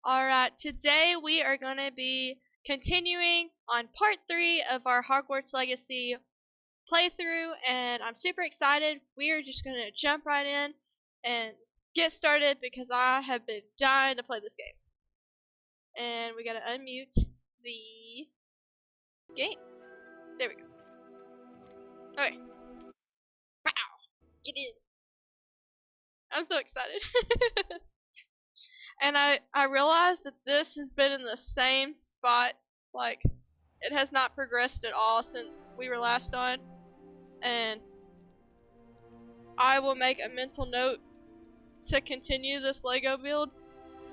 Alright, today we are going to be continuing on part 3 of our Hogwarts Legacy playthrough, and I'm super excited. We are just going to jump right in and get started because I have been dying to play this game. And we gotta unmute the game. There we go. Okay. Wow! Get in! I'm so excited. And I realized that this has been in the same spot, like, it has not progressed at all since we were last on. And I will make a mental note to continue this Lego build,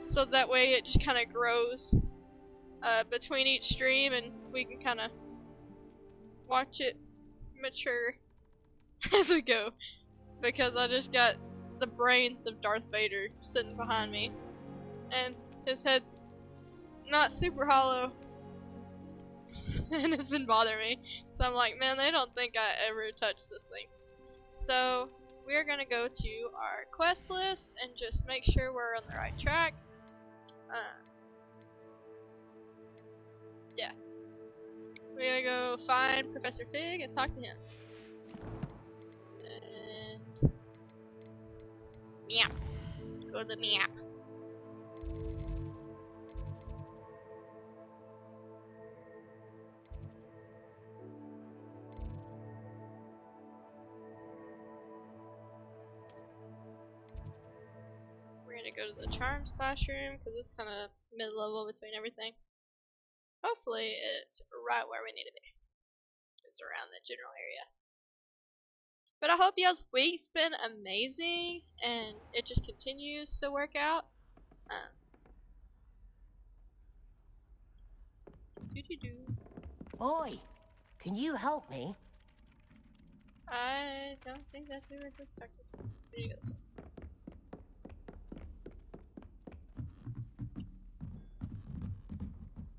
so that way it just kind of grows between each stream and we can kind of watch it mature as we go. Because I just got the brains of Darth Vader sitting behind me. And his head's not super hollow. And it's been bothering me. So I'm like, man, they don't think I ever touched this thing. So we're gonna go to our quest list and just make sure we're on the right track. Yeah. We're gonna go find Professor Fig and talk to him. And meow. Go to the meow. We're gonna go to the Charms classroom because it's kind of mid-level between everything. Hopefully it's right where we need to be. It's around the general area. But I hope y'all's week's been amazing and it just continues to work out. Oi, can you help me? I don't think that's who we're supposed to talk to. There you go.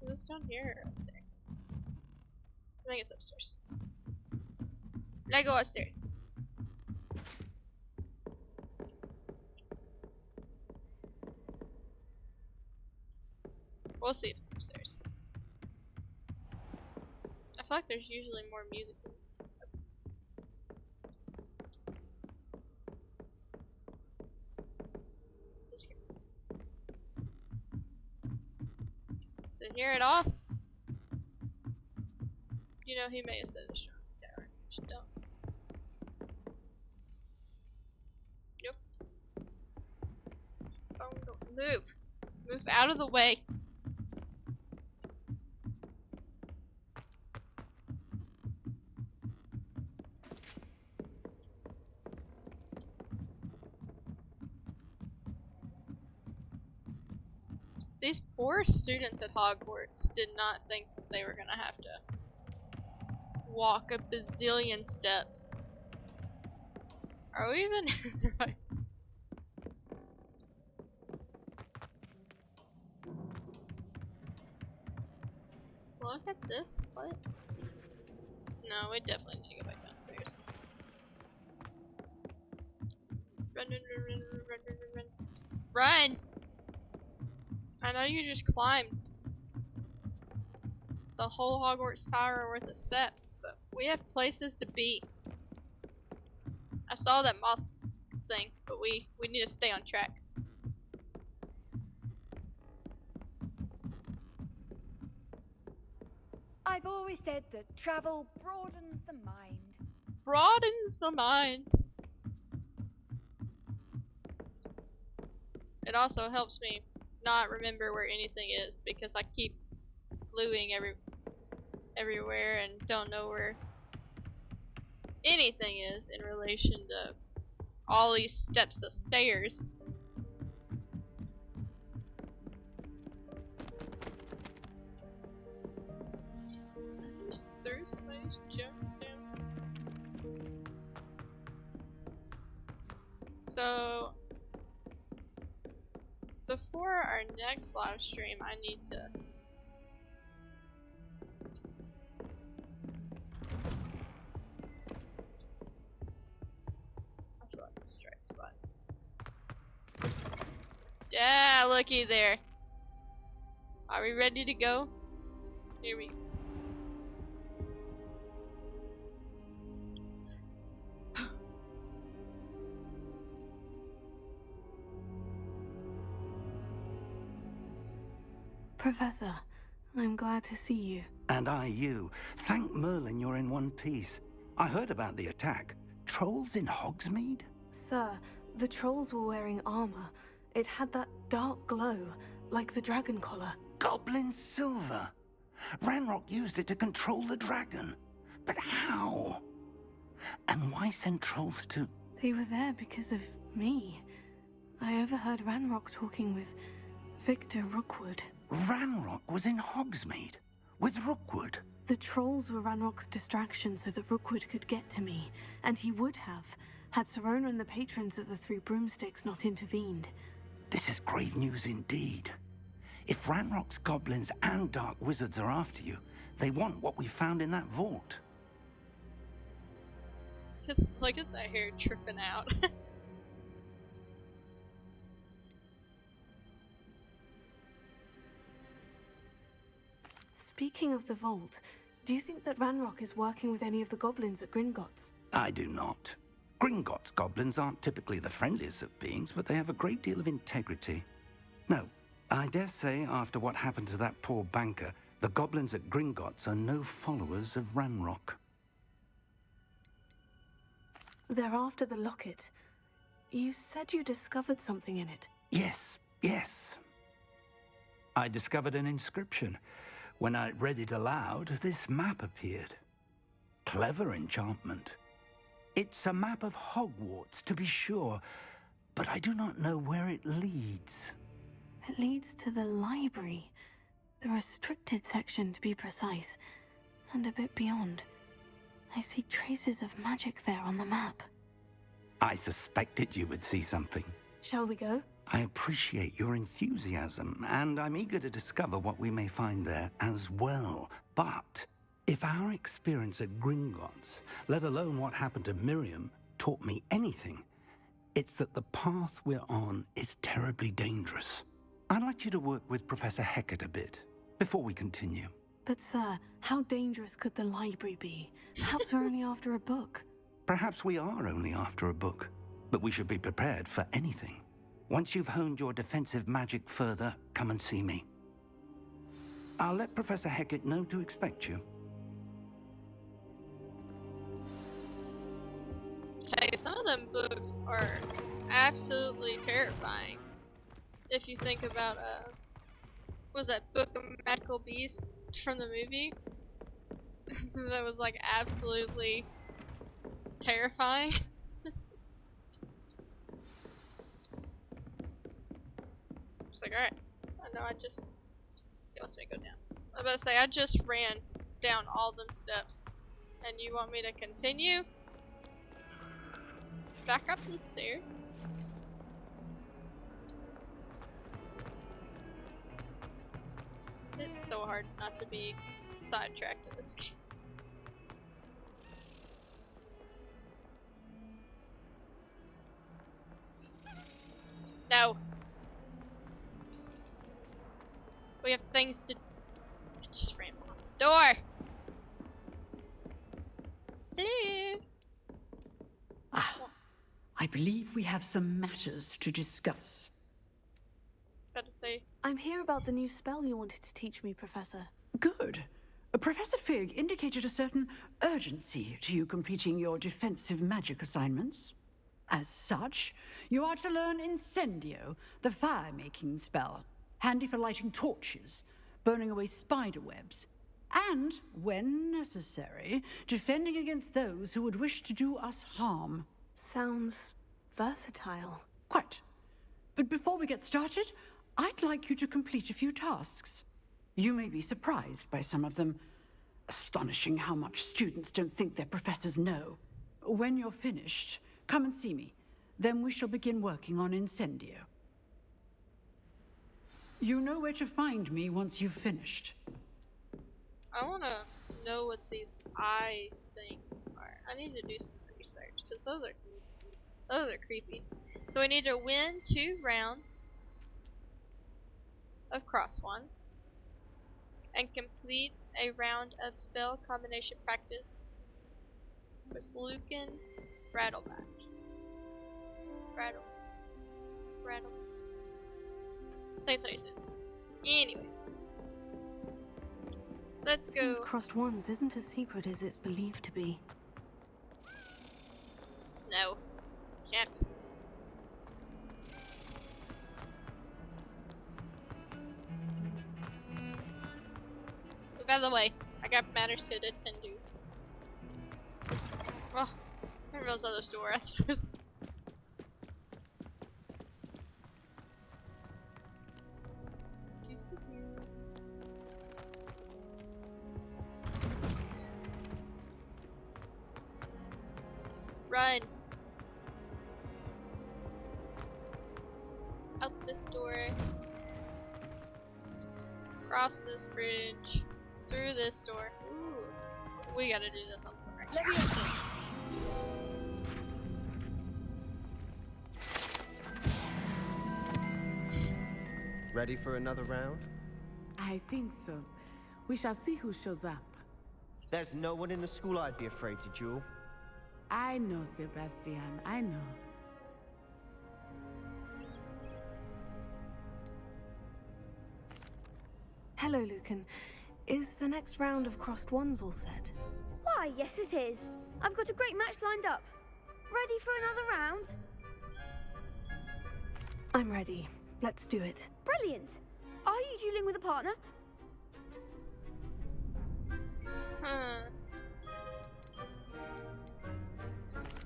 Is this down here or up there? I think it's upstairs. Let's go upstairs. We'll see if it's upstairs. I feel like there's usually more music in this. Is it here at all? You know, he may have said a strong tower. Just don't. Nope. Phone, don't move. Move out of the way. These poor students at Hogwarts did not think that they were gonna have to walk a bazillion steps. Are we even in the right spot? Look at this place. No, we definitely need to go back downstairs. Run, run, run, run, run, run, run, run! Run! I know you just climbed the whole Hogwarts Tower worth of steps, but we have places to be. I saw that moth thing, but we need to stay on track. I've always said that travel broadens the mind. Broadens the mind. It also helps me not remember where anything is because I keep fluing everywhere and don't know where anything is in relation to all these steps of stairs. Just threw somebody's junk down. So before our next live stream, I need to this is the right spot. Yeah, looky there. Are we ready to go? Here we go. Professor, I'm glad to see you. And I you. Thank Merlin you're in one piece. I heard about the attack. Trolls in Hogsmeade? Sir, the trolls were wearing armor. It had that dark glow, like the dragon collar. Goblin silver. Ranrock used it to control the dragon. But how? And why send trolls to... They were there because of me. I overheard Ranrock talking with Victor Rookwood. Ranrock was in Hogsmeade? With Rookwood? The trolls were Ranrock's distraction so that Rookwood could get to me, and he would have, had Serona and the patrons of the Three Broomsticks not intervened. This is grave news indeed. If Ranrock's goblins and dark wizards are after you, they want what we found in that vault. Look at that hair tripping out. Speaking of the vault, do you think that Ranrock is working with any of the goblins at Gringotts? I do not. Gringotts goblins aren't typically the friendliest of beings, but they have a great deal of integrity. No, I dare say after what happened to that poor banker, the goblins at Gringotts are no followers of Ranrock. They're after the locket. You said you discovered something in it. Yes. I discovered an inscription. When I read it aloud, this map appeared. Clever enchantment. It's a map of Hogwarts, to be sure, but I do not know where it leads. It leads to the library. The restricted section, to be precise. And a bit beyond. I see traces of magic there on the map. I suspected you would see something. Shall we go? I appreciate your enthusiasm, and I'm eager to discover what we may find there as well. But if our experience at Gringotts, let alone what happened to Miriam, taught me anything, it's that the path we're on is terribly dangerous. I'd like you to work with Professor Hecat a bit, before we continue. But sir, how dangerous could the library be? Perhaps we're only after a book. Perhaps we are only after a book, but we should be prepared for anything. Once you've honed your defensive magic further, come and see me. I'll let Professor Hecat know to expect you. Hey, some of them books are absolutely terrifying. If you think about, what was that Book of Magical Beasts from the movie? That was like absolutely terrifying. It's like, alright, I know he wants me to go down. I was about to say, I just ran down all them steps, and you want me to continue? Back up the stairs? It's so hard not to be sidetracked in this game. No. We have things to... I just ran out the door. Hello. I believe we have some matters to discuss. About to say. I'm here about the new spell you wanted to teach me, Professor. Good. Professor Fig indicated a certain urgency to you completing your defensive magic assignments. As such, you are to learn Incendio, the fire-making spell, handy for lighting torches, burning away spider webs, and, when necessary, defending against those who would wish to do us harm. Sounds versatile. Quite. But before we get started, I'd like you to complete a few tasks. You may be surprised by some of them. Astonishing how much students don't think their professors know. When you're finished, come and see me. Then we shall begin working on Incendio. You know where to find me once you've finished. I want to know what these eye things are. I need to do some research, because those are creepy. So we need to win 2 rounds of cross ones. and complete a round of spell combination practice with Lucan Rattleback. Rattle. I think that's what he said. Anyway. Let's go. Seems crossed ones isn't as secret as it's believed to be. No. Can't. Move out of the way. I got matters to attend to. Oh, I didn't realize that was the door. I thought it was. Run. Out this door. Cross this bridge. Through this door. Ooh. We gotta do this, I'm sorry. Ready for another round? I think so. We shall see who shows up. There's no one in the school I'd be afraid to duel. I know, Sebastian. I know. Hello, Lucan. Is the next round of crossed ones all set? Why, yes it is. I've got a great match lined up. Ready for another round? I'm ready. Let's do it. Brilliant. Are you dueling with a partner?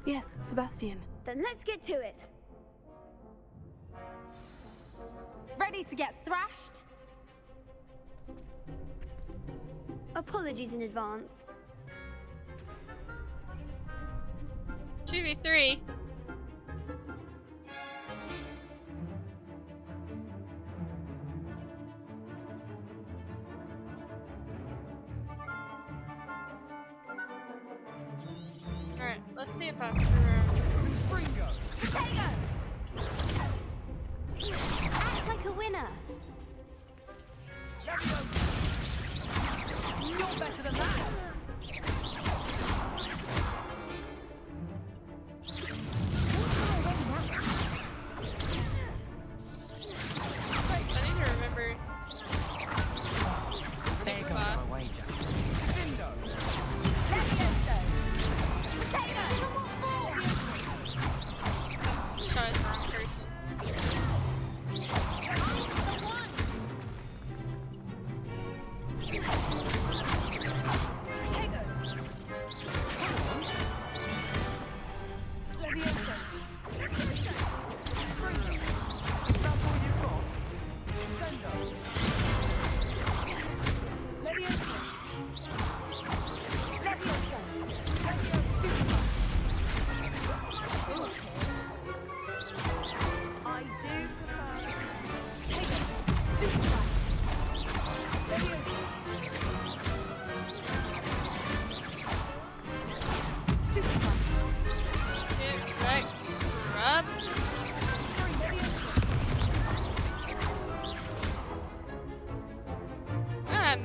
Yes, Sebastian. Then let's get to it. Ready to get thrashed? Apologies in advance. 2v3. Alright, let's see if I can remember this. Potato! Act like a winner. You're better than that! I need to remember the super buff. Shot at the wrong person.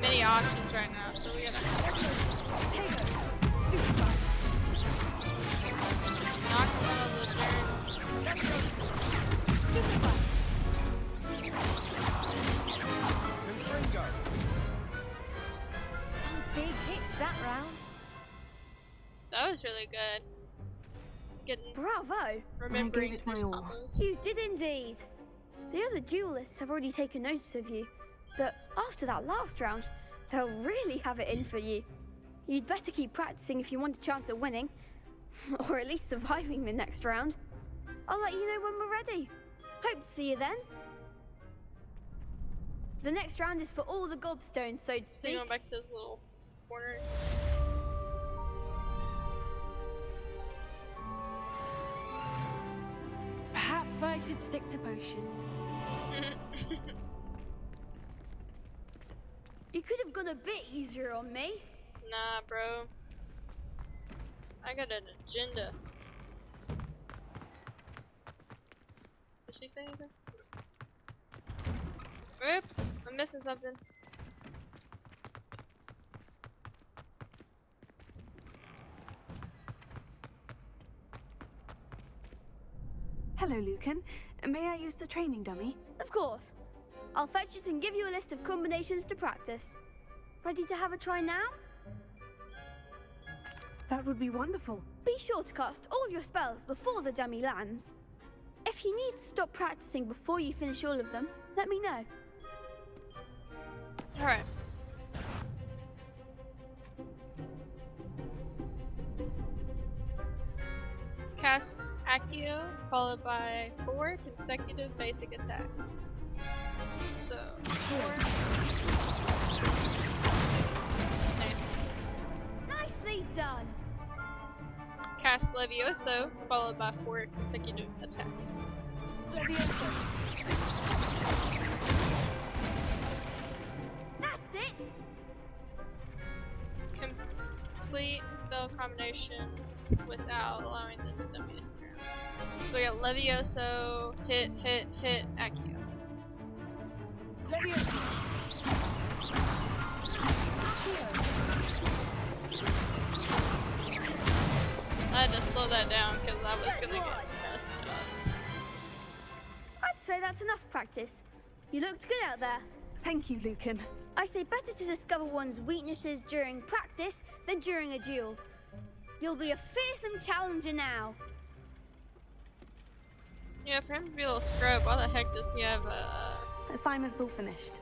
Many options right now, so we gotta knock him out of the dirt. Some big hits that round. That was really good. Getting Bravo! remembering it my those all. combos. You did indeed. The other duelists have already taken notice of you, but after that last round, they'll really have it in for you. You'd better keep practicing if you want a chance at winning, or at least surviving the next round. I'll let you know when we're ready. Hope to see you then. The next round is for all the gobstones, so to So speak. going back to his little corner. Perhaps I should stick to potions. You could have gone a bit easier on me. Nah, bro. I got an agenda. Did she say anything? Oop, I'm missing something. Hello, Lucan. May I use the training dummy? Of course. I'll fetch it and give you a list of combinations to practice. Ready to have a try now? That would be wonderful. Be sure to cast all your spells before the dummy lands. If you need to stop practicing before you finish all of them, let me know. Alright. Cast Accio, followed by 4 consecutive basic attacks. So, 4. Nice. Nicely done! Cast Levioso, followed by 4 consecutive attacks. Levioso. That's it! Complete spell combinations without allowing the dummy to ground. So we got Levioso, hit, Accio. Levioso. I had to slow that down because I was gonna get messed up. I'd say that's enough practice. You looked good out there. Thank you, Lucan. I say better to discover one's weaknesses during practice than during a duel. You'll be a fearsome challenger now. Yeah, for him to be a little scrub, why the heck does he have a... Assignment's all finished.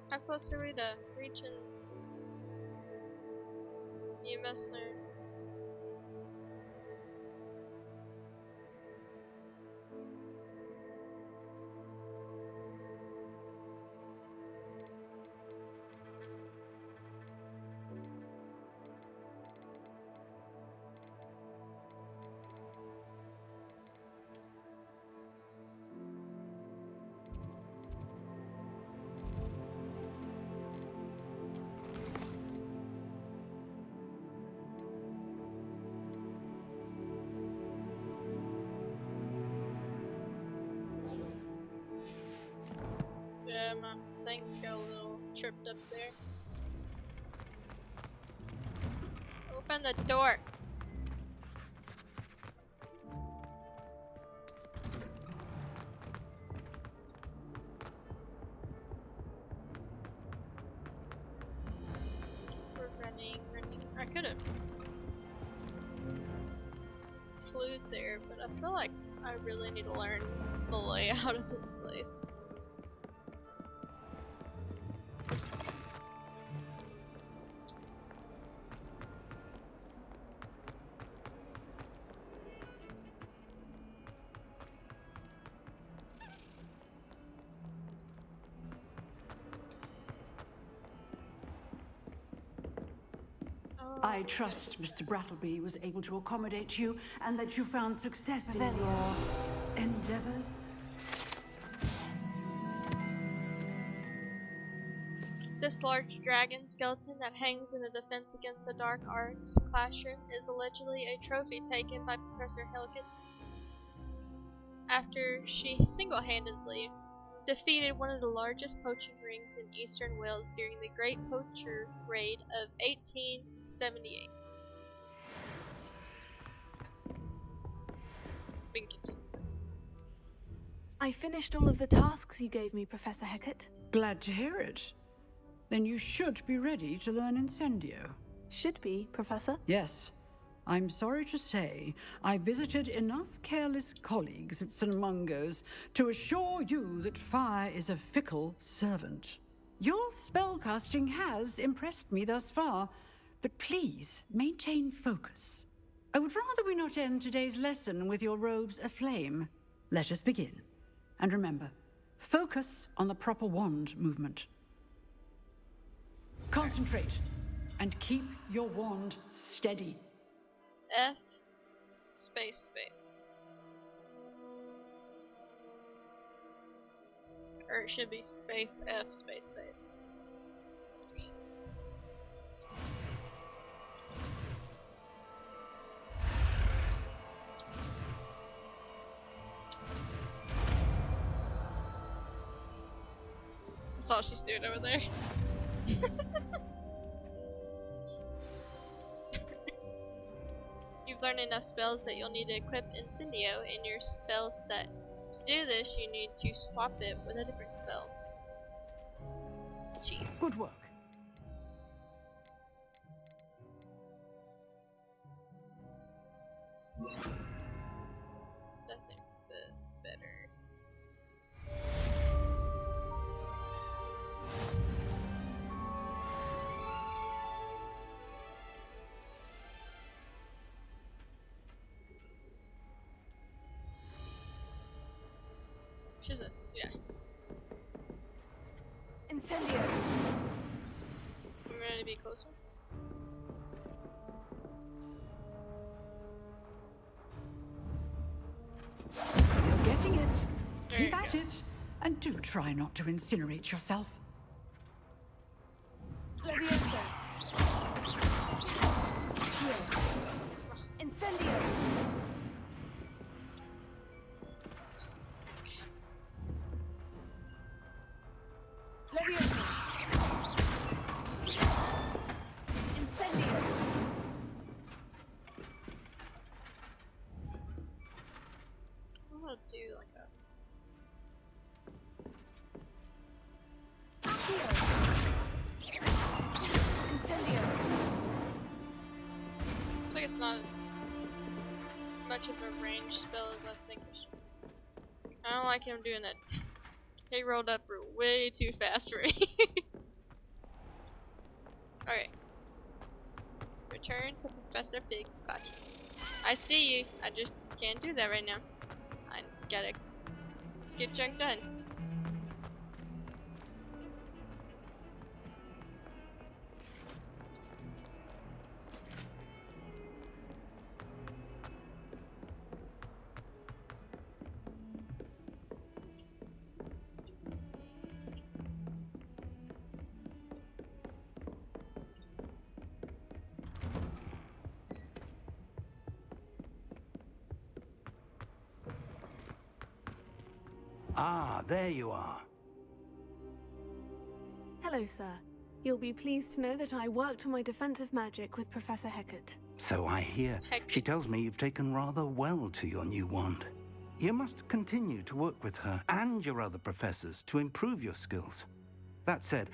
How close are we to reaching EMS learn? Yeah, my thing got a little tripped up there. Open the door. We're running. I could have flew there, but I feel like I really need to learn the layout of this place. I trust Mr. Brattleby was able to accommodate you and that you found success in your endeavors. This large dragon skeleton that hangs in a Defense Against the Dark Arts classroom is allegedly a trophy taken by Professor Hecat after she single-handedly defeated one of the largest poaching rings in eastern Wales during the Great Poacher Raid of 1878. I finished all of the tasks you gave me, Professor Hecat. Glad to hear it. Then you should be ready to learn Incendio. Should be, Professor. Yes. I'm sorry to say, I visited enough careless colleagues at St. Mungo's to assure you that fire is a fickle servant. Your spellcasting has impressed me thus far, but please maintain focus. I would rather we not end today's lesson with your robes aflame. Let us begin. And remember, focus on the proper wand movement. Concentrate, and keep your wand steady. F space. Or it should be space F space. That's all she's doing over there. You've learned enough spells that you'll need to equip Incendio in your spell set. To do this, you need to swap it with a different spell. Cheap. Good work. That seems a bit better. She's a, yeah. Incendio. I'm ready to be closer. You're getting it. There Keep it at goes. it. And do try not to incinerate yourself. Levioso. Here. Incendio. Levioso. Incendio. I want to do like a. Accio. Incendio. I think it's not as much of a ranged spell as I think it should. I don't like him doing that. He rolled up way too fast for me. Okay. Return to Professor Fig's classroom. I see you. I just can't do that right now. I gotta get junk done. Ah, there you are. Hello, sir. You'll be pleased to know that I worked on my defensive magic with Professor Hecat. So I hear. She tells me you've taken rather well to your new wand. You must continue to work with her and your other professors to improve your skills. That said,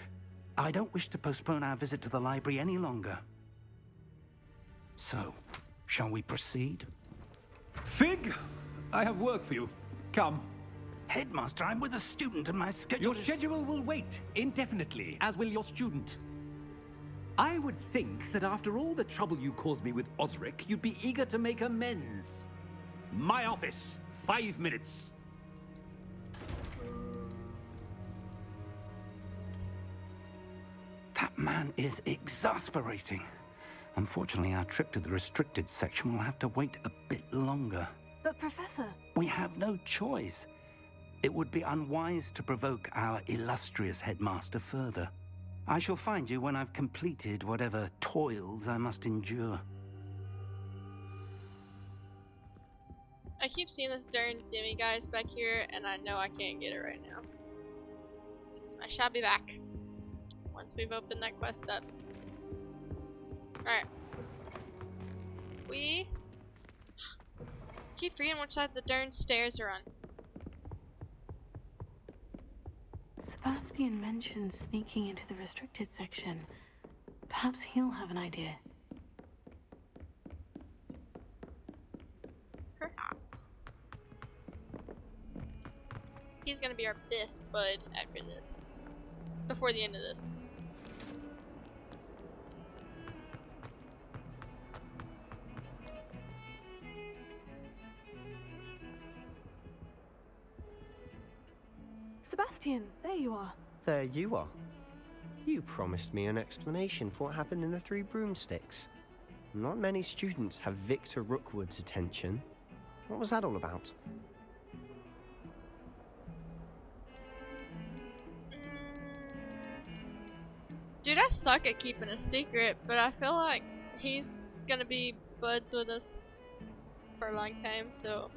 I don't wish to postpone our visit to the library any longer. So, shall we proceed? Fig, I have work for you. Come. Headmaster, I'm with a student and my schedule Your is... schedule will wait indefinitely, as will your student. I would think that after all the trouble you caused me with Osric, you'd be eager to make amends. My office, 5 minutes. That man is exasperating. Unfortunately, our trip to the restricted section will have to wait a bit longer. But, Professor... We have no choice. It would be unwise to provoke our illustrious headmaster further. I shall find you when I've completed whatever toils I must endure. I keep seeing this darn Dimmy guys back here, and I know I can't get it right now. I shall be back once we've opened that quest up. Alright. We keep forgetting which side the darn stairs are on. Sebastian mentioned sneaking into the restricted section. Perhaps he'll have an idea. Perhaps. He's gonna be our best bud after this. Before the end of this. Sebastian, there you are. There you are. You promised me an explanation for what happened in the Three Broomsticks. Not many students have Victor Rookwood's attention. What was that all about? Dude, I suck at keeping a secret, but I feel like he's gonna be buds with us for a long time, so...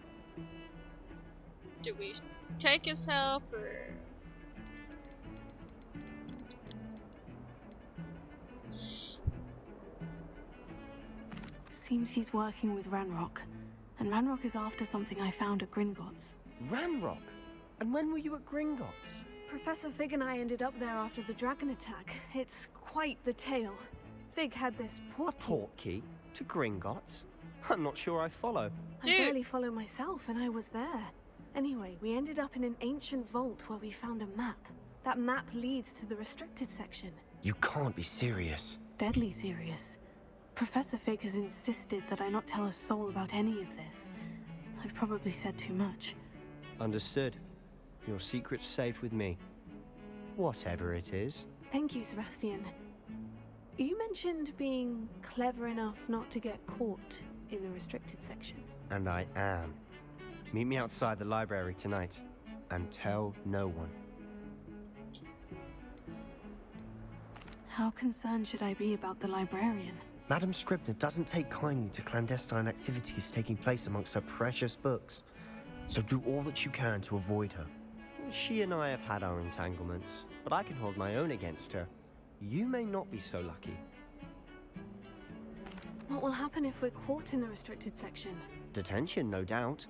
Do we take his help, or... Seems he's working with Ranrock. And Ranrock is after something I found at Gringotts. Ranrock? And when were you at Gringotts? Professor Fig and I ended up there after the dragon attack. It's quite the tale. Fig had this port key. Port key? To Gringotts? I'm not sure I follow. I barely follow myself, and I was there. Anyway, we ended up in an ancient vault where we found a map. That map leads to the restricted section. You can't be serious. Deadly serious. Professor Fig has insisted that I not tell a soul about any of this. I've probably said too much. Understood. Your secret's safe with me. Whatever it is. Thank you, Sebastian. You mentioned being clever enough not to get caught in the restricted section. And I am. Meet me outside the library tonight. And tell no one. How concerned should I be about the librarian? Madame Scribner doesn't take kindly to clandestine activities taking place amongst her precious books. So do all that you can to avoid her. She and I have had our entanglements, but I can hold my own against her. You may not be so lucky. What will happen if we're caught in the restricted section? Detention, no doubt.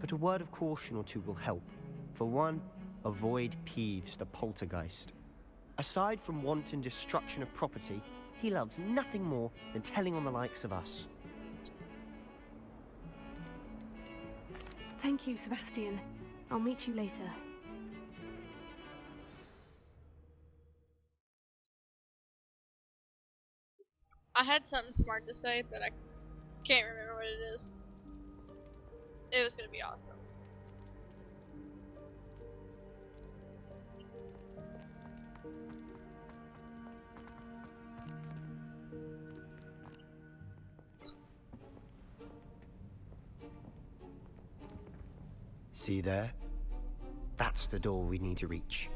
But a word of caution or two will help. For one, avoid Peeves, the poltergeist. Aside from wanton destruction of property, he loves nothing more than telling on the likes of us. Thank you, Sebastian. I'll meet you later. I had something smart to say, but I can't remember what it is. It was gonna be awesome. See there? That's the door we need to reach.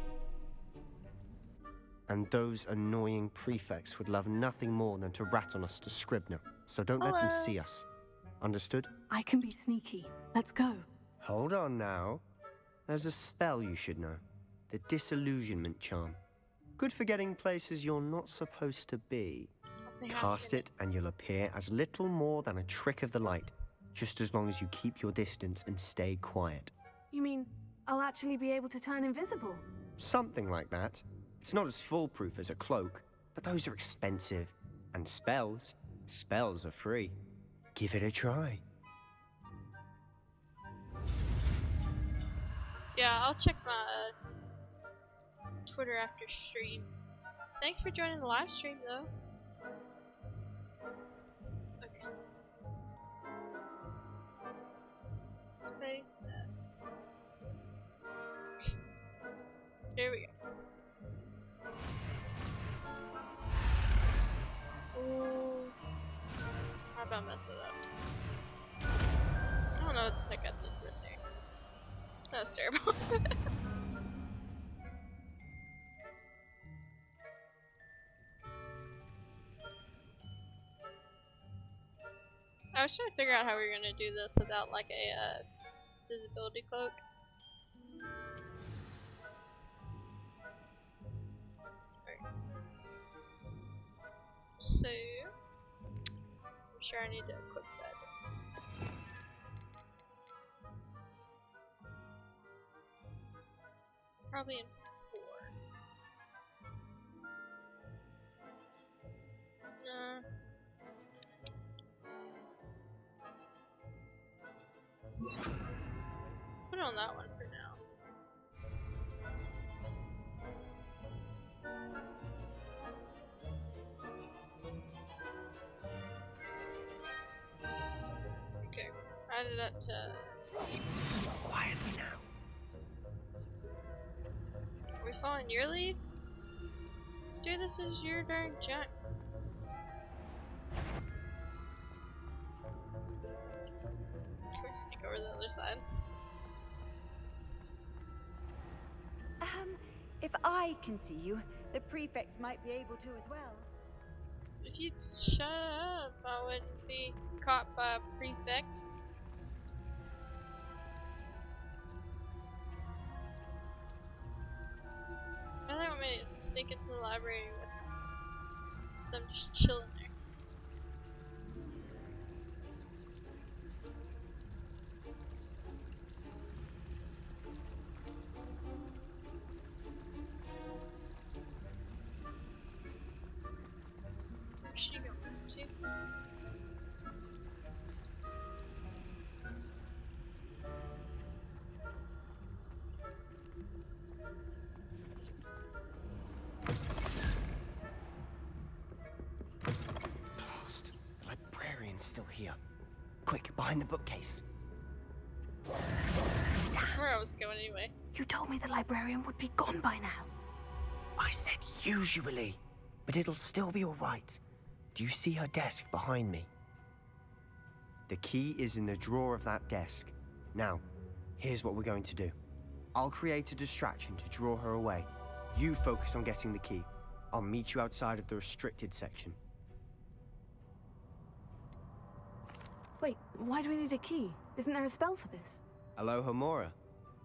And those annoying prefects would love nothing more than to rat on us to Scribner, so don't let them see us. Understood? I can be sneaky. Let's go. Hold on now. There's a spell you should know. The Disillusionment Charm. Good for getting places you're not supposed to be. Cast it and you'll appear as little more than a trick of the light, just as long as you keep your distance and stay quiet. You mean I'll actually be able to turn invisible? Something like that. It's not as foolproof as a cloak, but those are expensive. And spells are free. Give it a try. Yeah, I'll check my Twitter after stream. Thanks for joining the live stream, though. Okay. Space. Space. Here we go. Ooh. How about mess it up? I don't know what the heck I did right there. That was terrible. I was trying to figure out how we were gonna do this without like a visibility cloak. So, I'm sure I need to equip that. Probably in 4. No. Put it on that one for now. Okay, added that to. Quietly now. Are we following your lead? Dude, this is your darn junk. Can we sneak over the other side? If I can see you, the prefects might be able to as well. If you'd shut up, I wouldn't be caught by a prefect. I think want me to sneak into the library with them just chilling there. Where's she going to? Blast. The librarian's still here. Quick, behind the bookcase. That's where I was going anyway. You told me the librarian would be gone by now. I said usually, but it'll still be all right. Do you see her desk behind me? The key is in the drawer of that desk. Now, here's what we're going to do. I'll create a distraction to draw her away. You focus on getting the key. I'll meet you outside of the restricted section. Wait, why do we need a key? Isn't there a spell for this? Alohomora.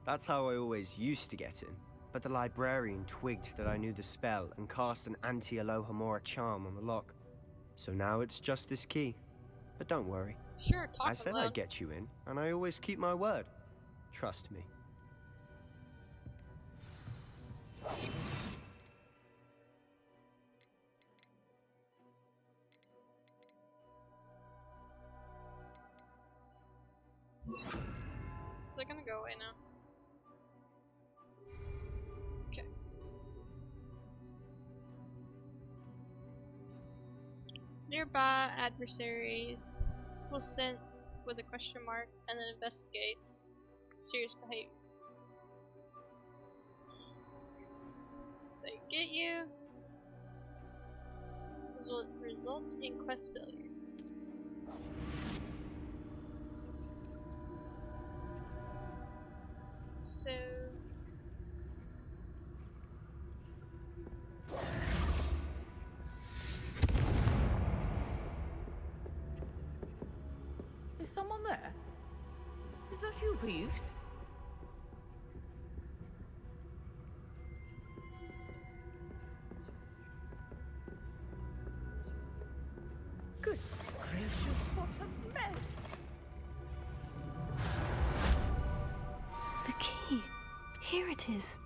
That's how I always used to get in. But the librarian twigged that I knew the spell and cast an anti-Alohomora charm on the lock. So now it's just this key. But don't worry. Sure, talk I said I'd get you in, and I always keep my word. Trust me. Is it gonna go away now? Okay. Nearby adversaries will sense with a question mark and then investigate serious behavior. They get you. This will result in quest failure. So Is someone there? Is that you, Peeves? Goodness gracious, what a mess! The key. Here it is.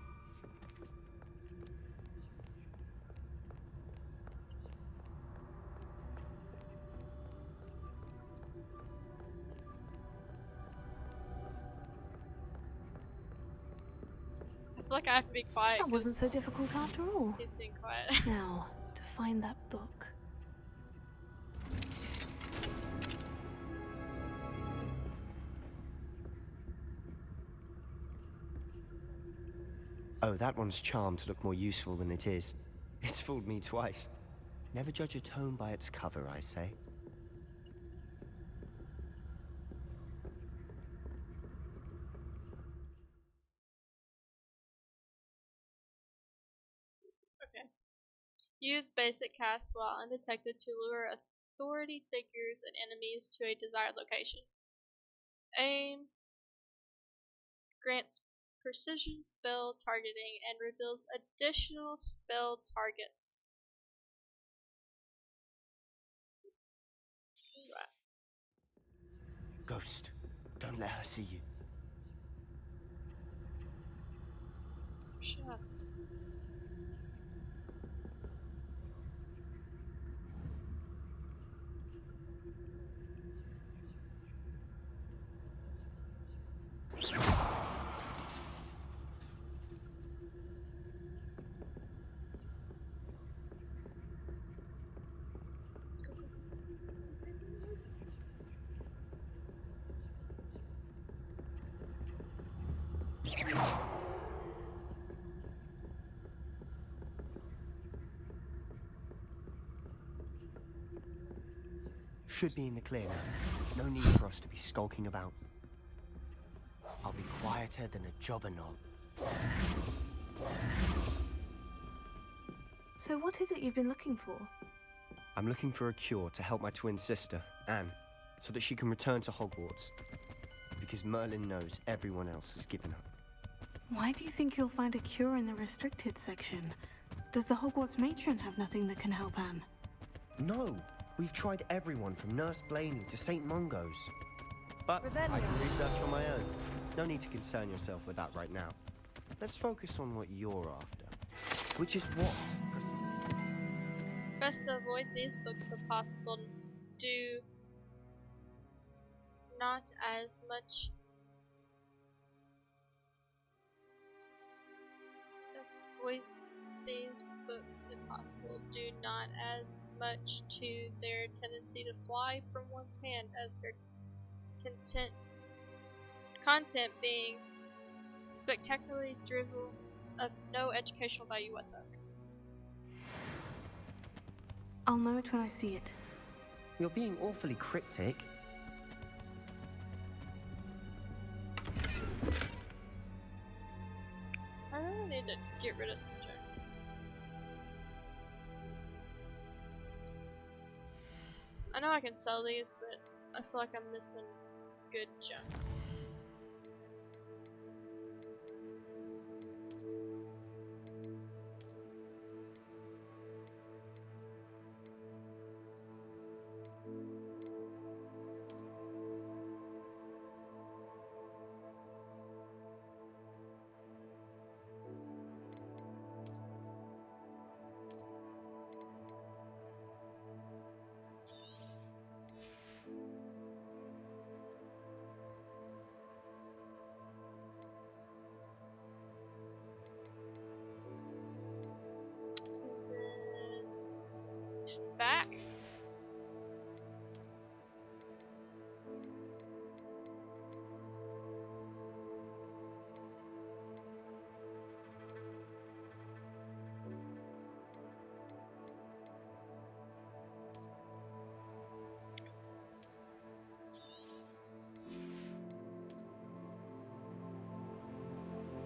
I feel like I have to be quiet. That wasn't so difficult after all. He's being quiet. Now, to find that book. Oh, that one's charmed to look more useful than it is. It's fooled me twice. Never judge a tome by its cover, I say. Okay. Use basic cast while undetected to lure authority figures and enemies to a desired location. Aim grants precision spell targeting and reveals additional spell targets. Right. Ghost, don't let her see you. Shut up. Should be in the clear now. No need for us to be skulking about. I'll be quieter than a jobberknoll. So what is it you've been looking for? I'm looking for a cure to help my twin sister, Anne, so that she can return to Hogwarts. Because Merlin knows everyone else has given up. Why do you think you'll find a cure in the restricted section? Does the Hogwarts matron have nothing that can help Anne? No, we've tried everyone from Nurse Blaney to St. Mungo's. But Revelio. I can research on my own. No need to concern yourself with that right now. Let's focus on what you're after. Which is what? Best to avoid these books if possible. Do not as much. Best avoid these books if possible. Do not as much to their tendency to fly from one's hand as their content being spectacularly drivel of no educational value whatsoever. I'll know it when I see it. You're being awfully cryptic. I really need to get rid of some junk. I know I can sell these, but I feel like I'm missing good junk. Back.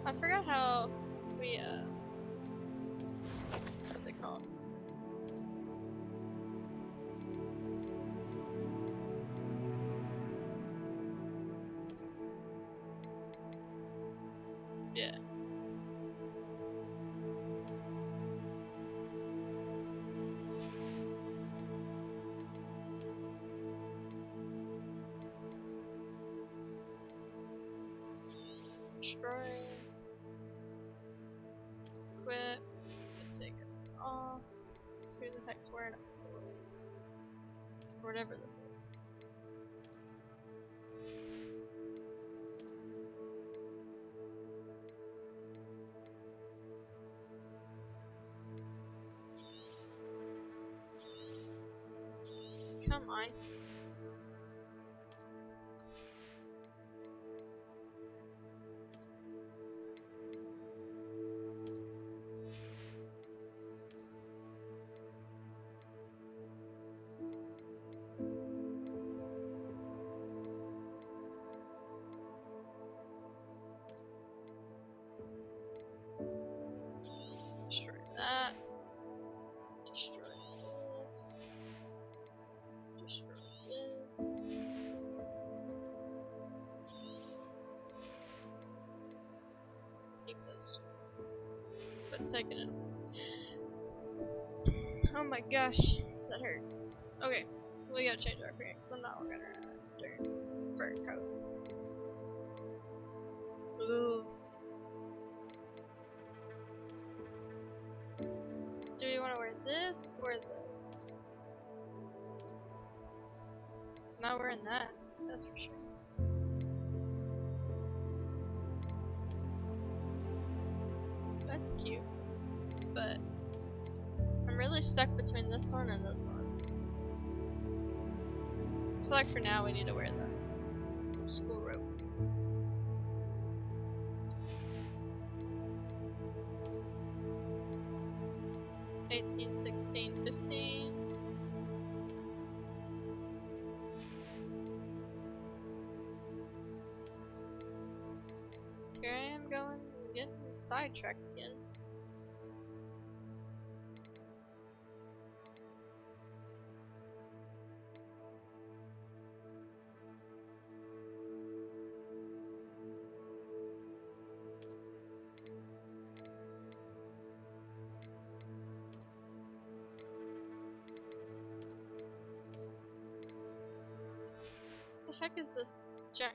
I forgot how we what's it called? Yeah. Destroy. Equip. Take it off. So who the heck's wearing it? Or whatever this is. Come on. Destroy that. Destroy this. Destroy this. Keep those. But taking it. Oh my gosh, that hurt. Okay, we gotta change our appearance because I'm not wearing a fur coat. Ooh. Do you want to wear this or the? Not wearing that, that's for sure. That's cute, but I'm really stuck between this one and this one. I feel like for now we need to wear the school robe. $18, $16, $15. Here I am going, getting sidetracked again. heck is this giant?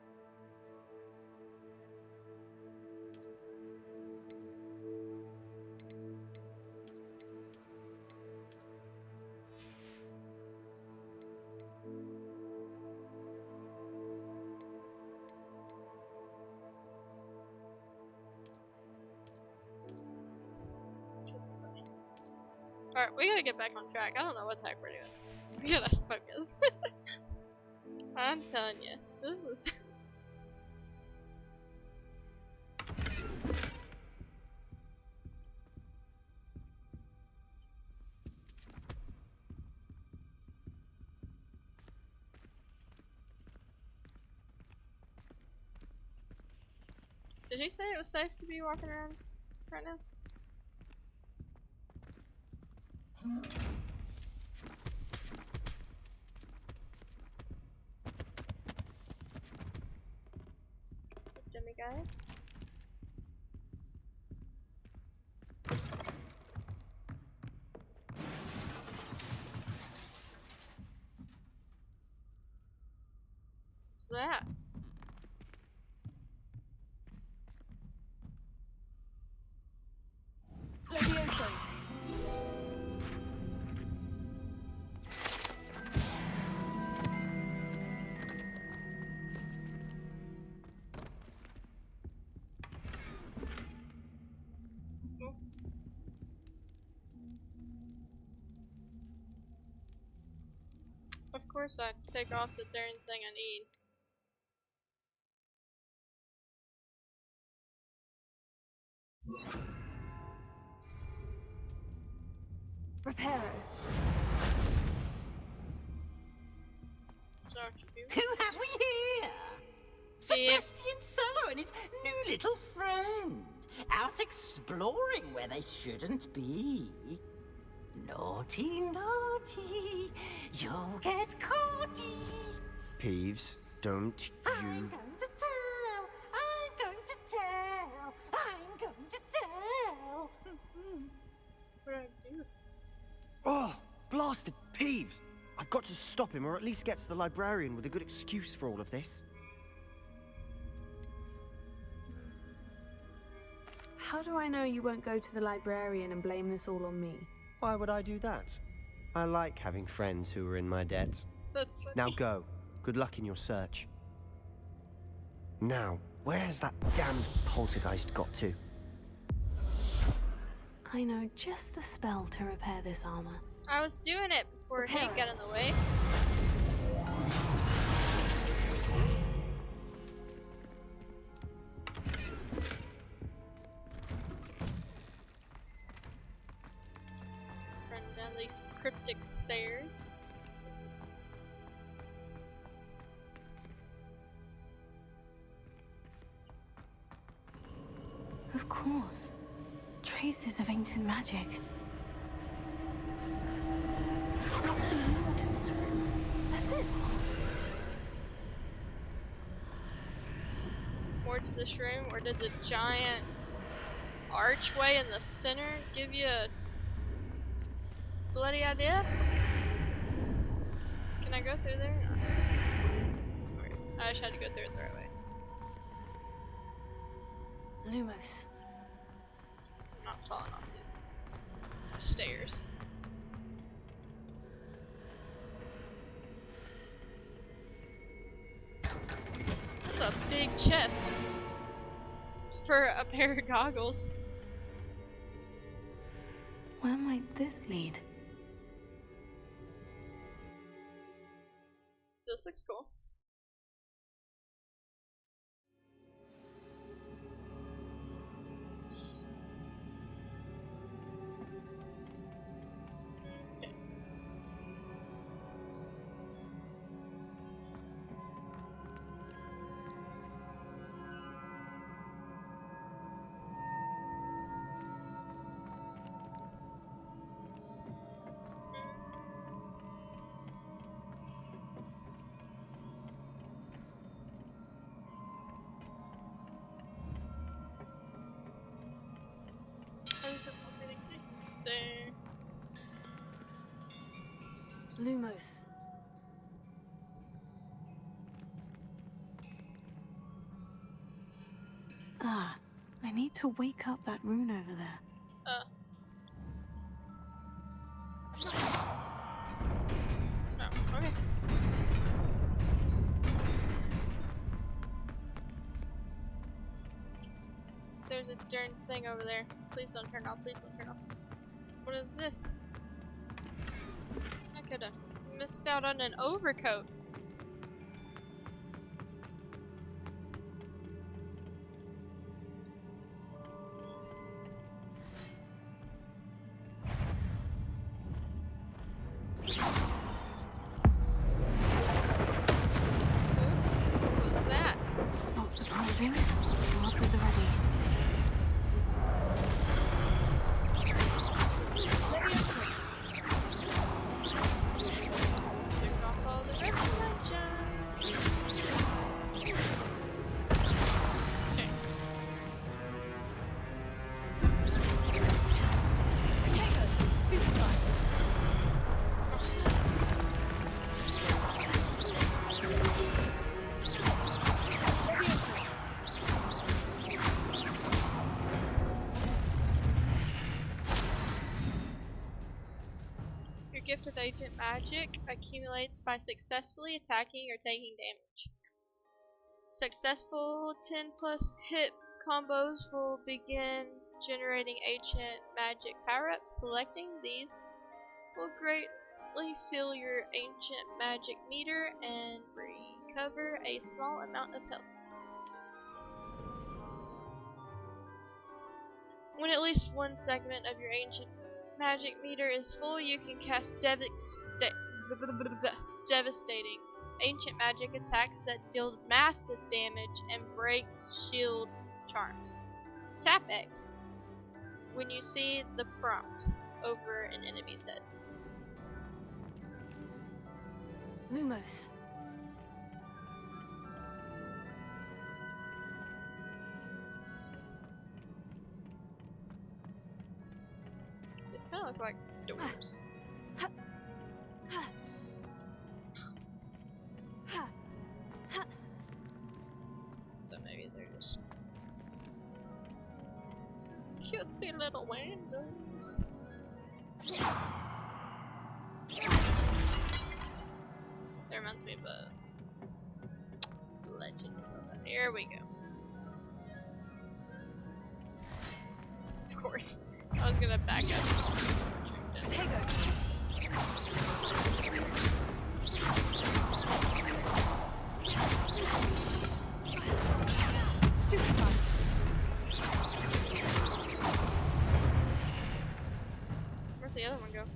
That's funny. Alright, we gotta get back on track. I don't know what the heck we're doing. We gotta focus. I'm telling you, this is. Did he say it was safe to be walking around right now? Dummy guys. What's that? Levioso. Of course I take off the darn thing I need. Reparo. So what you do? Who have we here? Thieves. Sebastian Solo and his new little friend. Out exploring where they shouldn't be. Naughty, naughty. You'll get caughty. Peeves, don't I'm you... going to tell. I'm going to tell. I'm going to tell. What do I do? Oh, blasted Peeves! I've got to stop him, or at least get to the librarian with a good excuse for all of this. How do I know you won't go to the librarian and blame this all on me? Why would I do that? I like having friends who are in my debt. That's funny. Now go. Good luck in your search. Now, where's that damned poltergeist got to? I know just the spell to repair this armor. I was doing it before he got in the way. Running down these cryptic stairs. What's this? Of course. Traces of ancient magic. There must be more to this room. That's it. More to this room, or did the giant archway in the center give you a bloody idea? Can I go through there? No. Okay. I just had to go through it the right way. Lumos. I'm not falling off these stairs. That's a big chest for a pair of goggles. Where might this lead? This looks cool. There. Lumos. Ah, I need to wake up that rune over there. No, okay. There's a darn thing over there. Please don't turn off, please don't turn off. What is this? I could have missed out on an overcoat. What was that? Not surprising. Lots at the ready. Took off all the rest of my junk. Okay. Your gift of ancient magic accumulates by successfully attacking or taking damage. Successful 10+ hit combos will begin generating ancient magic power-ups. Collecting these will greatly fill your ancient magic meter and recover a small amount of health. When at least one segment of your ancient magic meter is full, you can cast devastating ancient magic attacks that deal massive damage and break shield charms. Tap X when you see the prompt over an enemy's head. Lumos. These kind of look like doors. So maybe they're just cutesy little windows. That reminds me of a Legend of Zelda. Here we go. Of course. I was gonna back up. Where'd the other one go? Did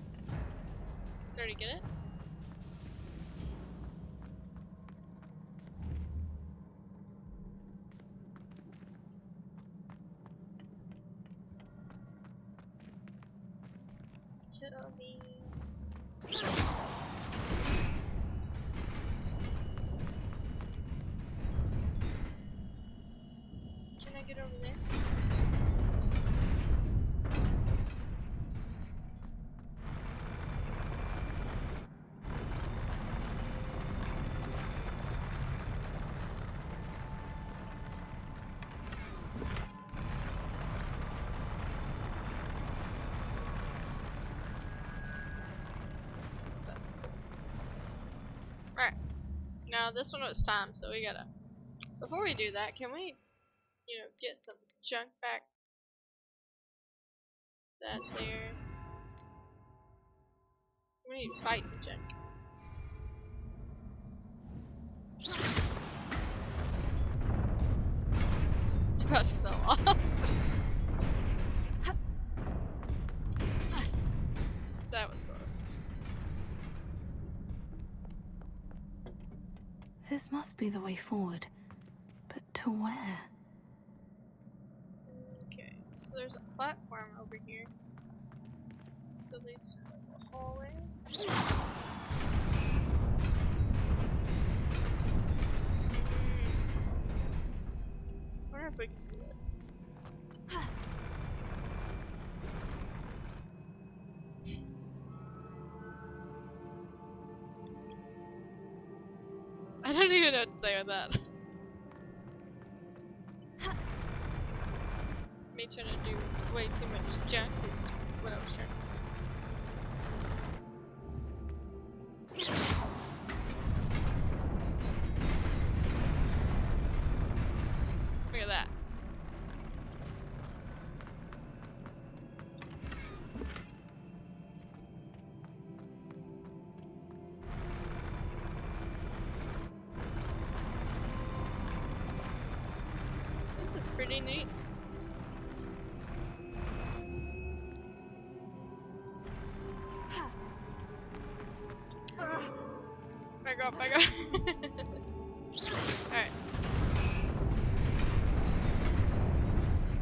I already get it? Tell me. Can I get over there? That's cool. Alright. Now this one was time, so we gotta. Before we do that, can we, get some junk back? That there. We need to fight the junk. About fell off. That was close. This must be the way forward. But to where? Okay, so there's a platform over here. At least a hallway. I wonder if we can do this. I don't even know what to say with that. trying to do way too much junk is what I was trying to do. Look at that. This is pretty neat. Back up, back up. Alright.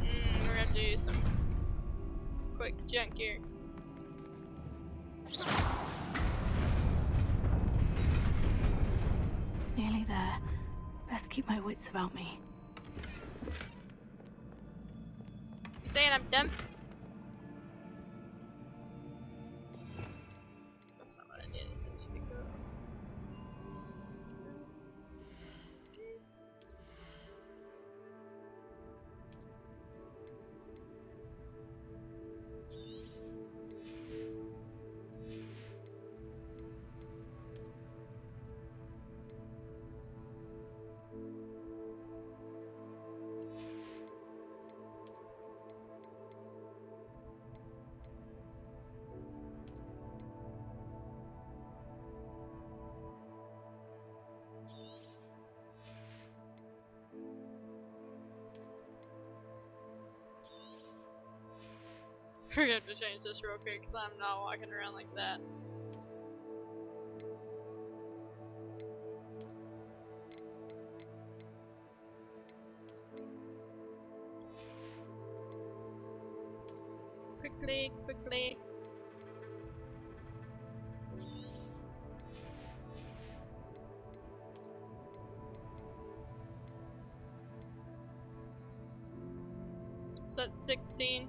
We're gonna have to do some quick junk here. Nearly there. Best keep my wits about me. You saying I'm dumb? That's not what I needed. I need to go. We're gonna have to change this real quick because I'm not walking around like that. Quickly, quickly. So that's 16.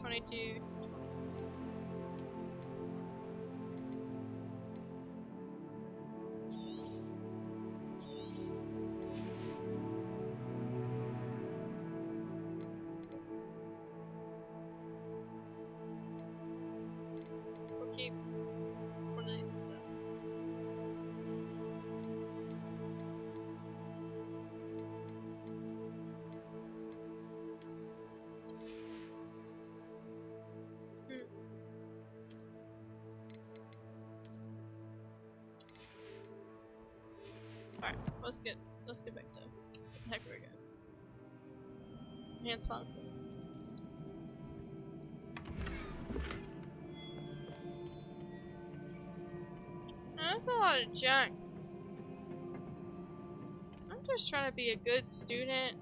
22. We'll keep one of these aside. Alright, let's get back to heck we go. Hands fast. That's a lot of junk. I'm just trying to be a good student.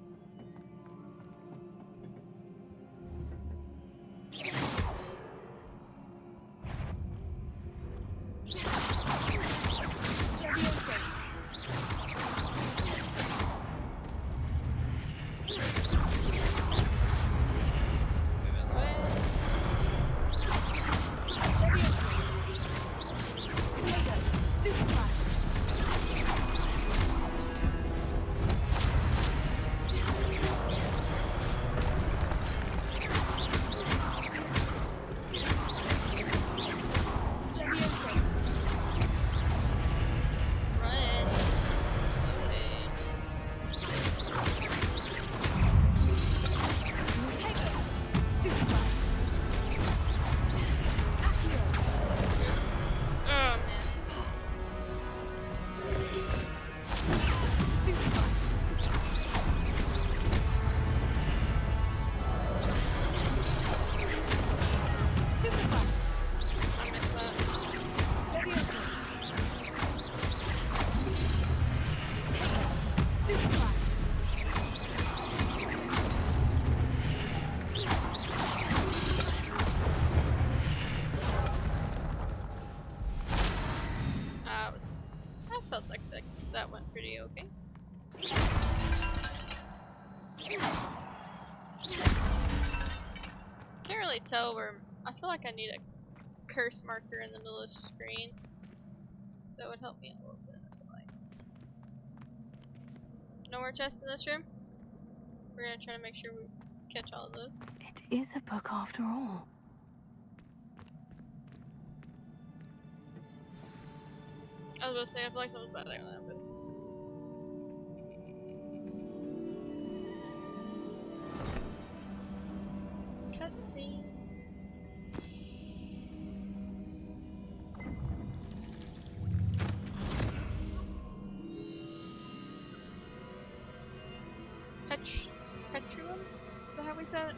Felt like that went pretty okay. Can't really tell where. I feel like I need a curse marker in the middle of the screen. That would help me a little bit, I feel like. No more chests in this room. We're gonna try to make sure we catch all of those. It is a book after all. I was about to say, I feel like something's bad gonna happen. Cutscene. Petrium? Is that how we said it?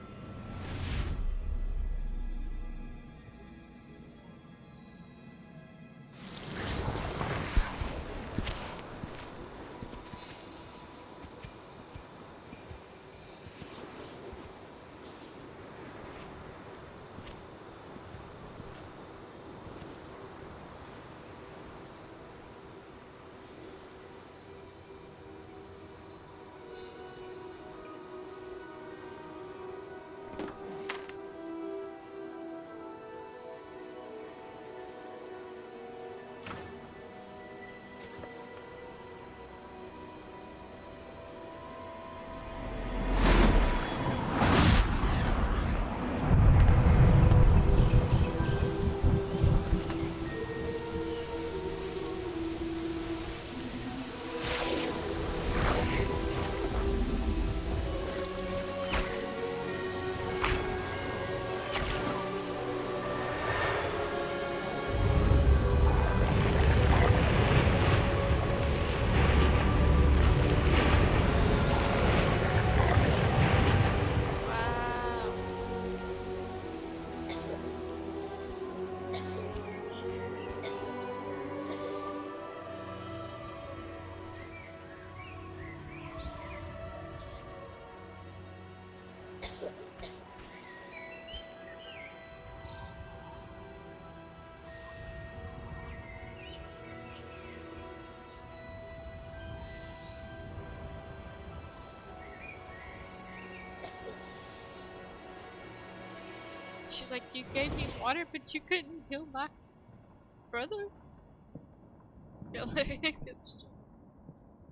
She's like, you gave me water, but you couldn't heal my brother?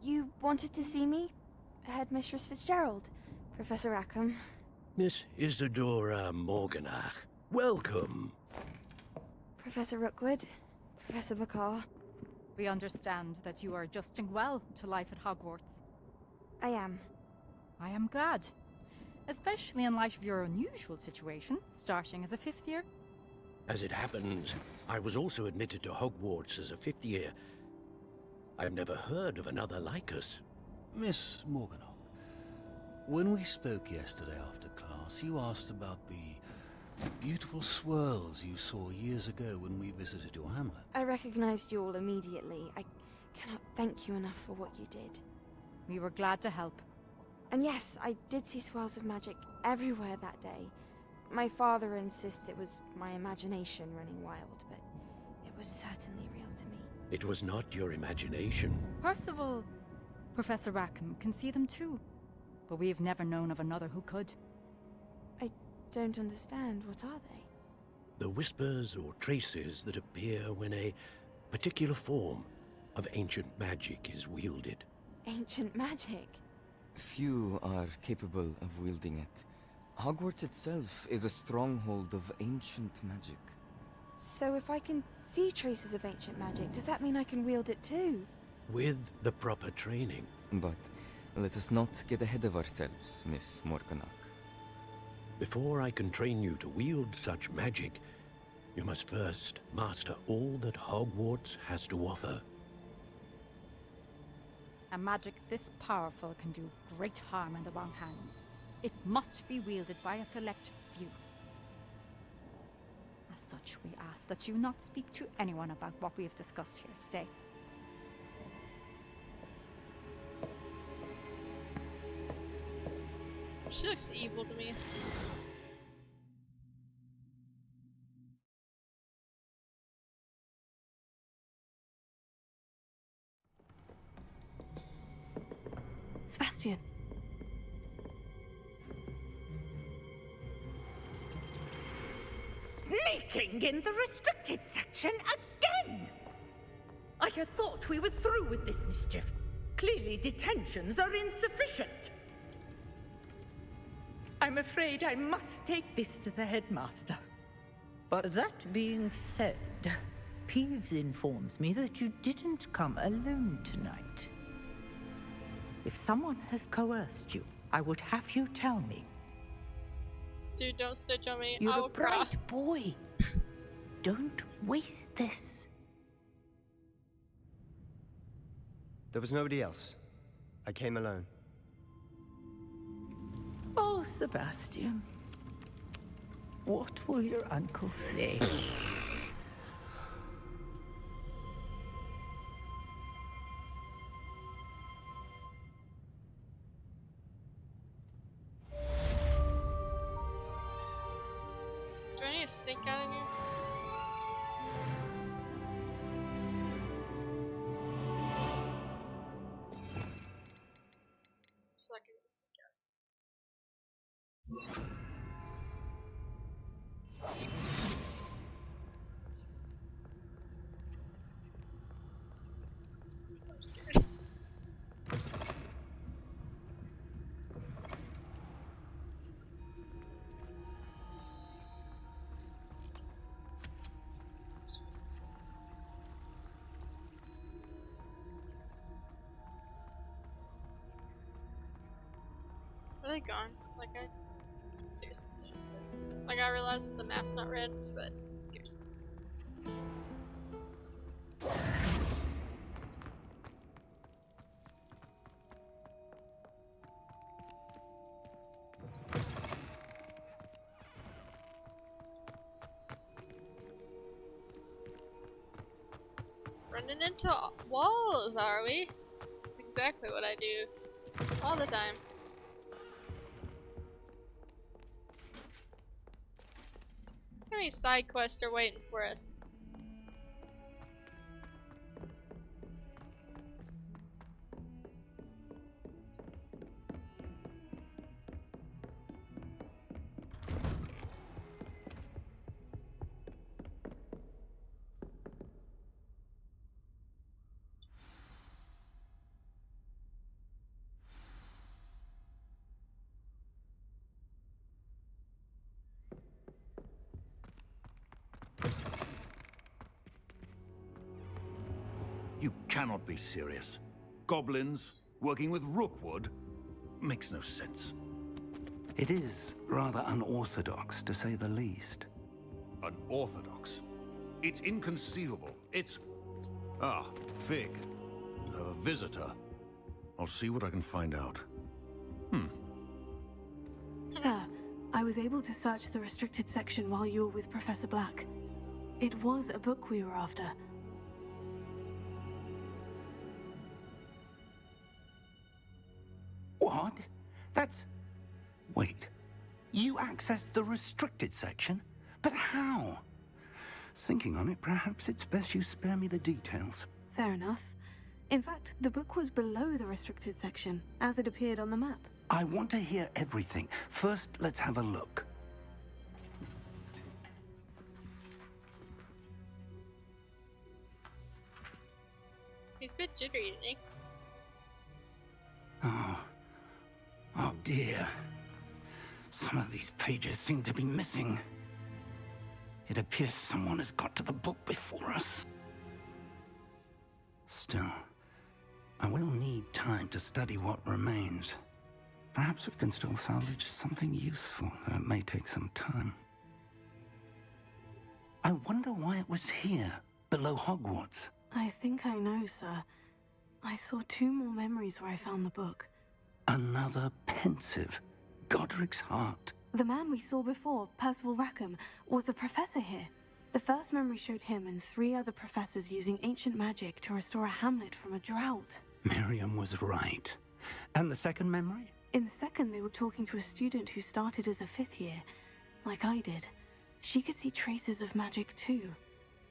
You wanted to see me? Headmistress Fitzgerald, Professor Rackham. Miss Isadora Morganach, welcome. Professor Rookwood, Professor Bakar. We understand that you are adjusting well to life at Hogwarts. I am. I am glad. Especially in light of your unusual situation, starting as a 5th year. As it happens, I was also admitted to Hogwarts as a 5th year. I've never heard of another like us. Miss Morganach, when we spoke yesterday after class, you asked about the beautiful swirls you saw years ago when we visited your hamlet. I recognized you all immediately. I cannot thank you enough for what you did. We were glad to help. And yes, I did see swirls of magic everywhere that day. My father insists it was my imagination running wild, but it was certainly real to me. It was not your imagination. Percival, Professor Rackham can see them too, but we have never known of another who could. I don't understand. What are they? The whispers or traces that appear when a particular form of ancient magic is wielded. Ancient magic? Few are capable of wielding it. Hogwarts itself is a stronghold of ancient magic. So if I can see traces of ancient magic, does that mean I can wield it too? With the proper training. But let us not get ahead of ourselves, Miss Morganach. Before I can train you to wield such magic, you must first master all that Hogwarts has to offer. A magic this powerful can do great harm in the wrong hands. It must be wielded by a select few. As such, we ask that you not speak to anyone about what we have discussed here today. She looks evil to me. Sebastian. Sneaking in the restricted section again! I had thought we were through with this mischief. Clearly detentions are insufficient. I'm afraid I must take this to the headmaster. But that being said, Peeves informs me that you didn't come alone tonight. If someone has coerced you, I would have you tell me. Dude, don't stitch on me. You're I a will cry. bright boy. Don't waste this. There was nobody else. I came alone. Oh, Sebastian. What will your uncle say? Do I need to stink out of here? I feel like I need to stink out. I'm scared. Are they gone? Like I seriously didn't. Like I realized the map's not red, but it scares me. Running into walls, are we? That's exactly what I do all the time. How many side quests are waiting for us? You cannot be serious. Goblins working with Rookwood? Makes no sense. It is rather unorthodox, to say the least. Unorthodox? It's inconceivable. It's... Ah, Fig. You have a visitor. I'll see what I can find out. Sir, I was able to search the restricted section while you were with Professor Black. It was a book we were after. What? That's... Wait. You accessed the restricted section? But how? Thinking on it, perhaps it's best you spare me the details. Fair enough. In fact, the book was below the restricted section, as it appeared on the map. I want to hear everything. First, let's have a look. He's a bit jittery, isn't he? Oh dear. Some of these pages seem to be missing. It appears someone has got to the book before us. Still, I will need time to study what remains. Perhaps we can still salvage something useful, though it may take some time. I wonder why it was here, below Hogwarts. I think I know, sir. I saw 2 more memories where I found the book. Another pensive. Godric's heart. The man we saw before, Percival Rackham, was a professor here. The first memory showed him and 3 other professors using ancient magic to restore a hamlet from a drought. Miriam was right. And the second memory? In the second, they were talking to a student who started as a 5th year, like I did. She could see traces of magic too.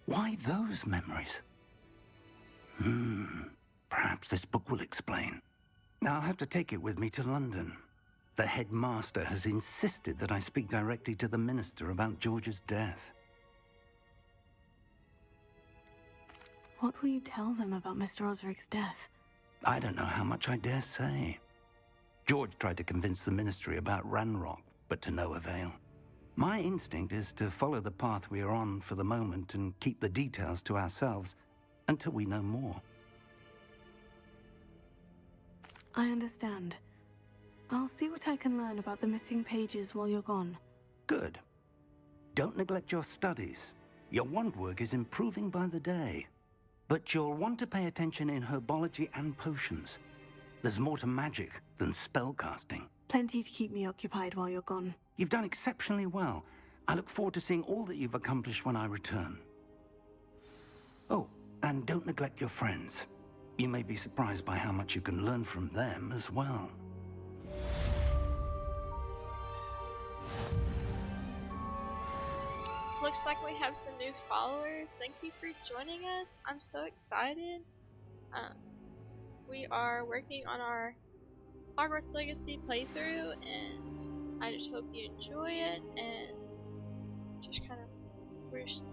Why those memories? Perhaps this book will explain. I'll have to take it with me to London. The headmaster has insisted that I speak directly to the minister about George's death. What will you tell them about Mr. Osric's death? I don't know how much I dare say. George tried to convince the ministry about Ranrock, but to no avail. My instinct is to follow the path we are on for the moment and keep the details to ourselves until we know more. I understand. I'll see what I can learn about the missing pages while you're gone. Good. Don't neglect your studies. Your wand work is improving by the day. But you'll want to pay attention in herbology and potions. There's more to magic than spellcasting. Plenty to keep me occupied while you're gone. You've done exceptionally well. I look forward to seeing all that you've accomplished when I return. Oh, and don't neglect your friends. You may be surprised by how much you can learn from them as well. Looks like we have some new followers. Thank you for joining us. I'm so excited. We are working on our Hogwarts Legacy playthrough, and I just hope you enjoy it. And we're just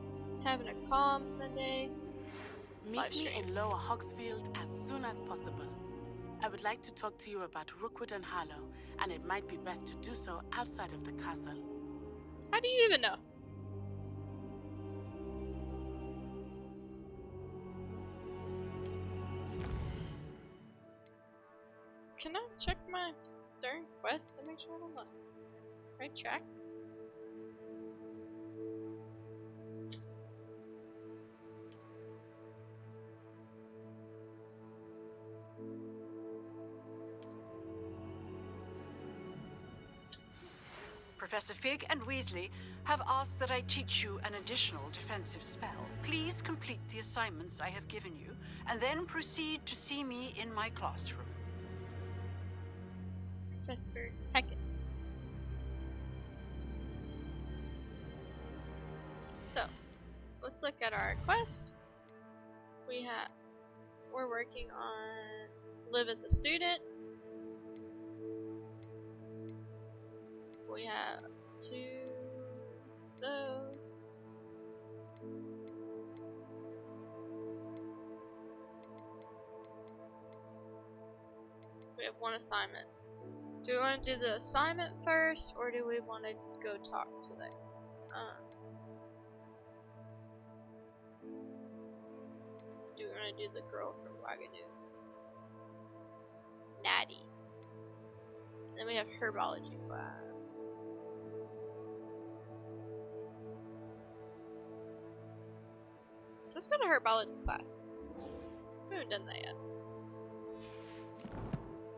having a calm Sunday. Meet me in Lower Hogsfield as soon as possible. I would like to talk to you about Rookwood and Harlow, and it might be best to do so outside of the castle. How do you even know? Can I check my darn quest to make sure I'm on the right track? Professor Fig and Weasley have asked that I teach you an additional defensive spell. Please complete the assignments I have given you, and then proceed to see me in my classroom. Professor Hecat. So, let's look at our quest. We're working on live as a student. We have 2 of those. We have 1 assignment. Do we want to do the assignment first, or do we want to go talk to them? Do we want to do the girl from Uagadou? Natty. Then we have Herbology Class. Let's go to Herbology Class. We haven't done that yet.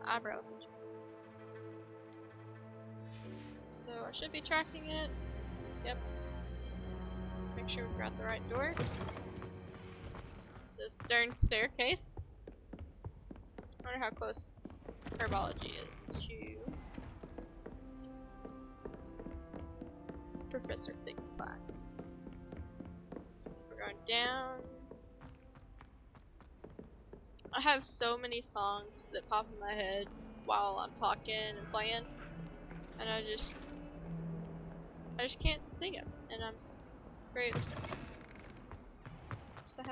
Eyebrows. So I should be tracking it. Yep. Make sure we've got the right door. This darn staircase. I wonder how close Herbology is to Professor Fig's class. We're going down. I have so many songs that pop in my head while I'm talking and playing, and I just can't sing them, and I'm very upset. So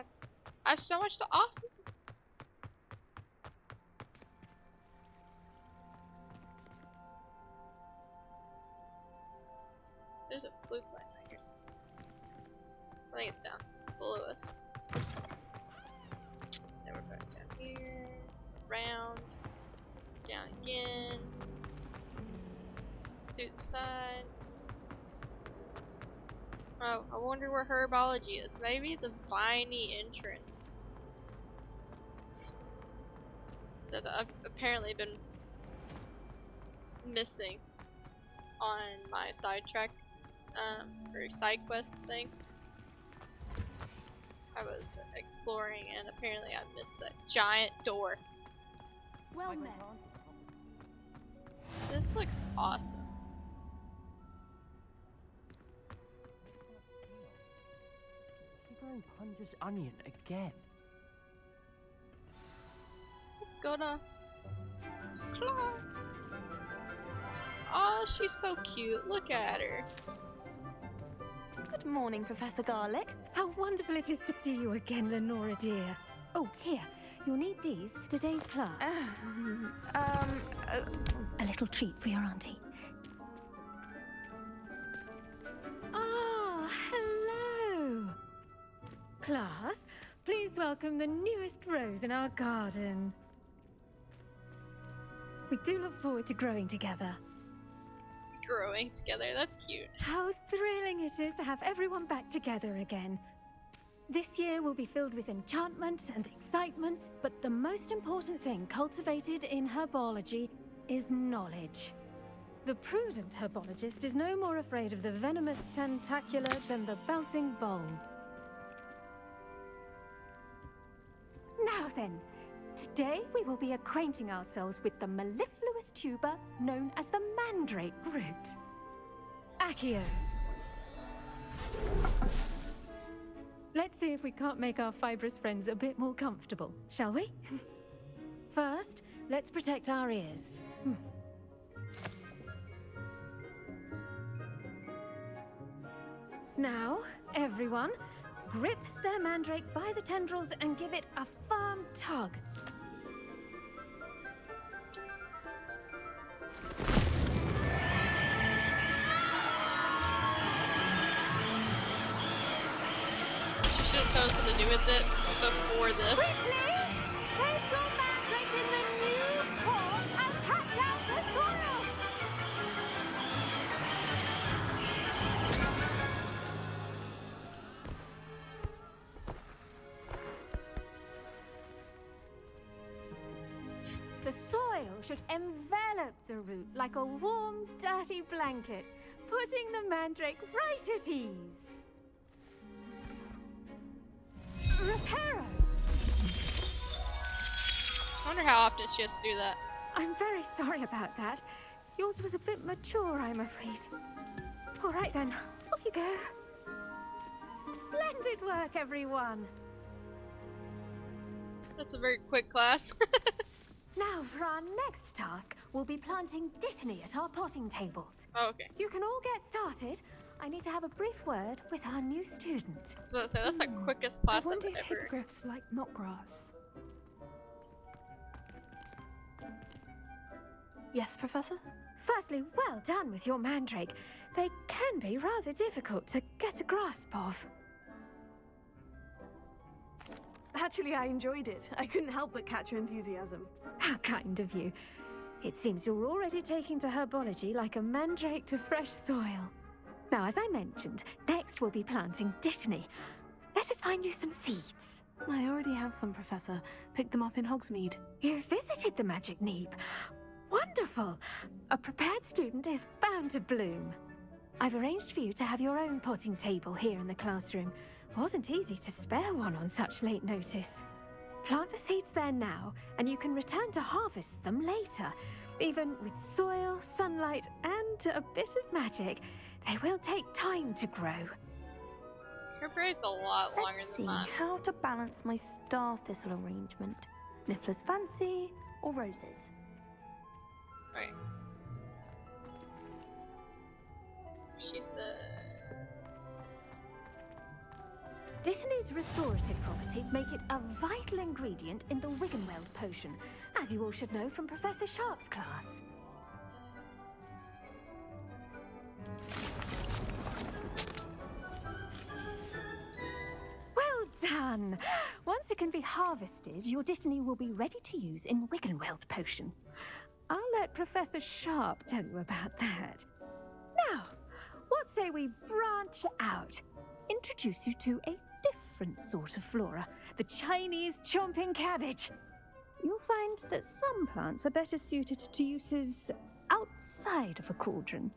I have so much to offer. There's a blue light right here. I think it's down below us. Then we're going down here, around, down again, through the side. Oh, I wonder where Herbology is. Maybe the viney entrance that I've apparently been missing on my sidetrack. Or side quest thing. I was exploring and apparently I missed that giant door. Well met. This looks awesome. She's wearing Punja's onion again. Let's go to class. Oh, she's so cute. Look at her. Good morning, Professor Garlick. How wonderful it is to see you again, Lenora dear. Oh, here. You'll need these for today's class. A little treat for your auntie. class, please welcome the newest rose in our garden. We do look forward to growing together. Growing together, that's cute. How thrilling it is to have everyone back together again. This year will be filled with enchantment and excitement, but the most important thing cultivated in herbology is knowledge. The prudent herbologist is no more afraid of the venomous tentacula than the bouncing bulb. Now then, today we will be acquainting ourselves with the mellifluous tuber known as the mandrake root. Accio. Let's see if we can't make our fibrous friends a bit more comfortable, shall we? First, let's protect our ears. Now, everyone, grip their mandrake by the tendrils and give it a firm tug. She should have told us what to do with it before this. Quickly! Place your mandrake in the new pot and patch out the soil! The soil should envelop the root like a warm, dirty blanket, putting the mandrake right at ease. Reparo! I wonder how often she has to do that. I'm very sorry about that. Yours was a bit mature, I'm afraid. All right then, off you go. Splendid work, everyone. That's a very quick class. Now, for our next task, we'll be planting dittany at our potting tables. Oh, okay. You can all get started. I need to have a brief word with our new student. I was about to say, that's the quickest class I I've wonder if ever. hippogriffs like knotgrass. Yes, Professor? Firstly, well done with your mandrake. They can be rather difficult to get a grasp of. Actually, I enjoyed it. I couldn't help but catch your enthusiasm. How kind of you. It seems you're already taking to herbology like a mandrake to fresh soil. Now, as I mentioned, next we'll be planting dittany. Let us find you some seeds. I already have some, Professor. Picked them up in Hogsmeade. You visited the Magic Neep. Wonderful! A prepared student is bound to bloom. I've arranged for you to have your own potting table here in the classroom. Wasn't easy to spare one on such late notice. Plant the seeds there now, and you can return to harvest them later. Even with soil, sunlight, and a bit of magic, they will take time to grow. Her braid's a lot longer Let's than see mine. how to balance my star thistle arrangement. Miffler's fancy or roses? Right. She said... Dittany's restorative properties make it a vital ingredient in the Wiggenweld potion, as you all should know from Professor Sharp's class. Well done! Once it can be harvested, your Dittany will be ready to use in Wiggenweld potion. I'll let Professor Sharp tell you about that. Now, what say we branch out? Introduce you to a different sort of flora, the Chinese chomping cabbage. You'll find that some plants are better suited to uses outside of a cauldron.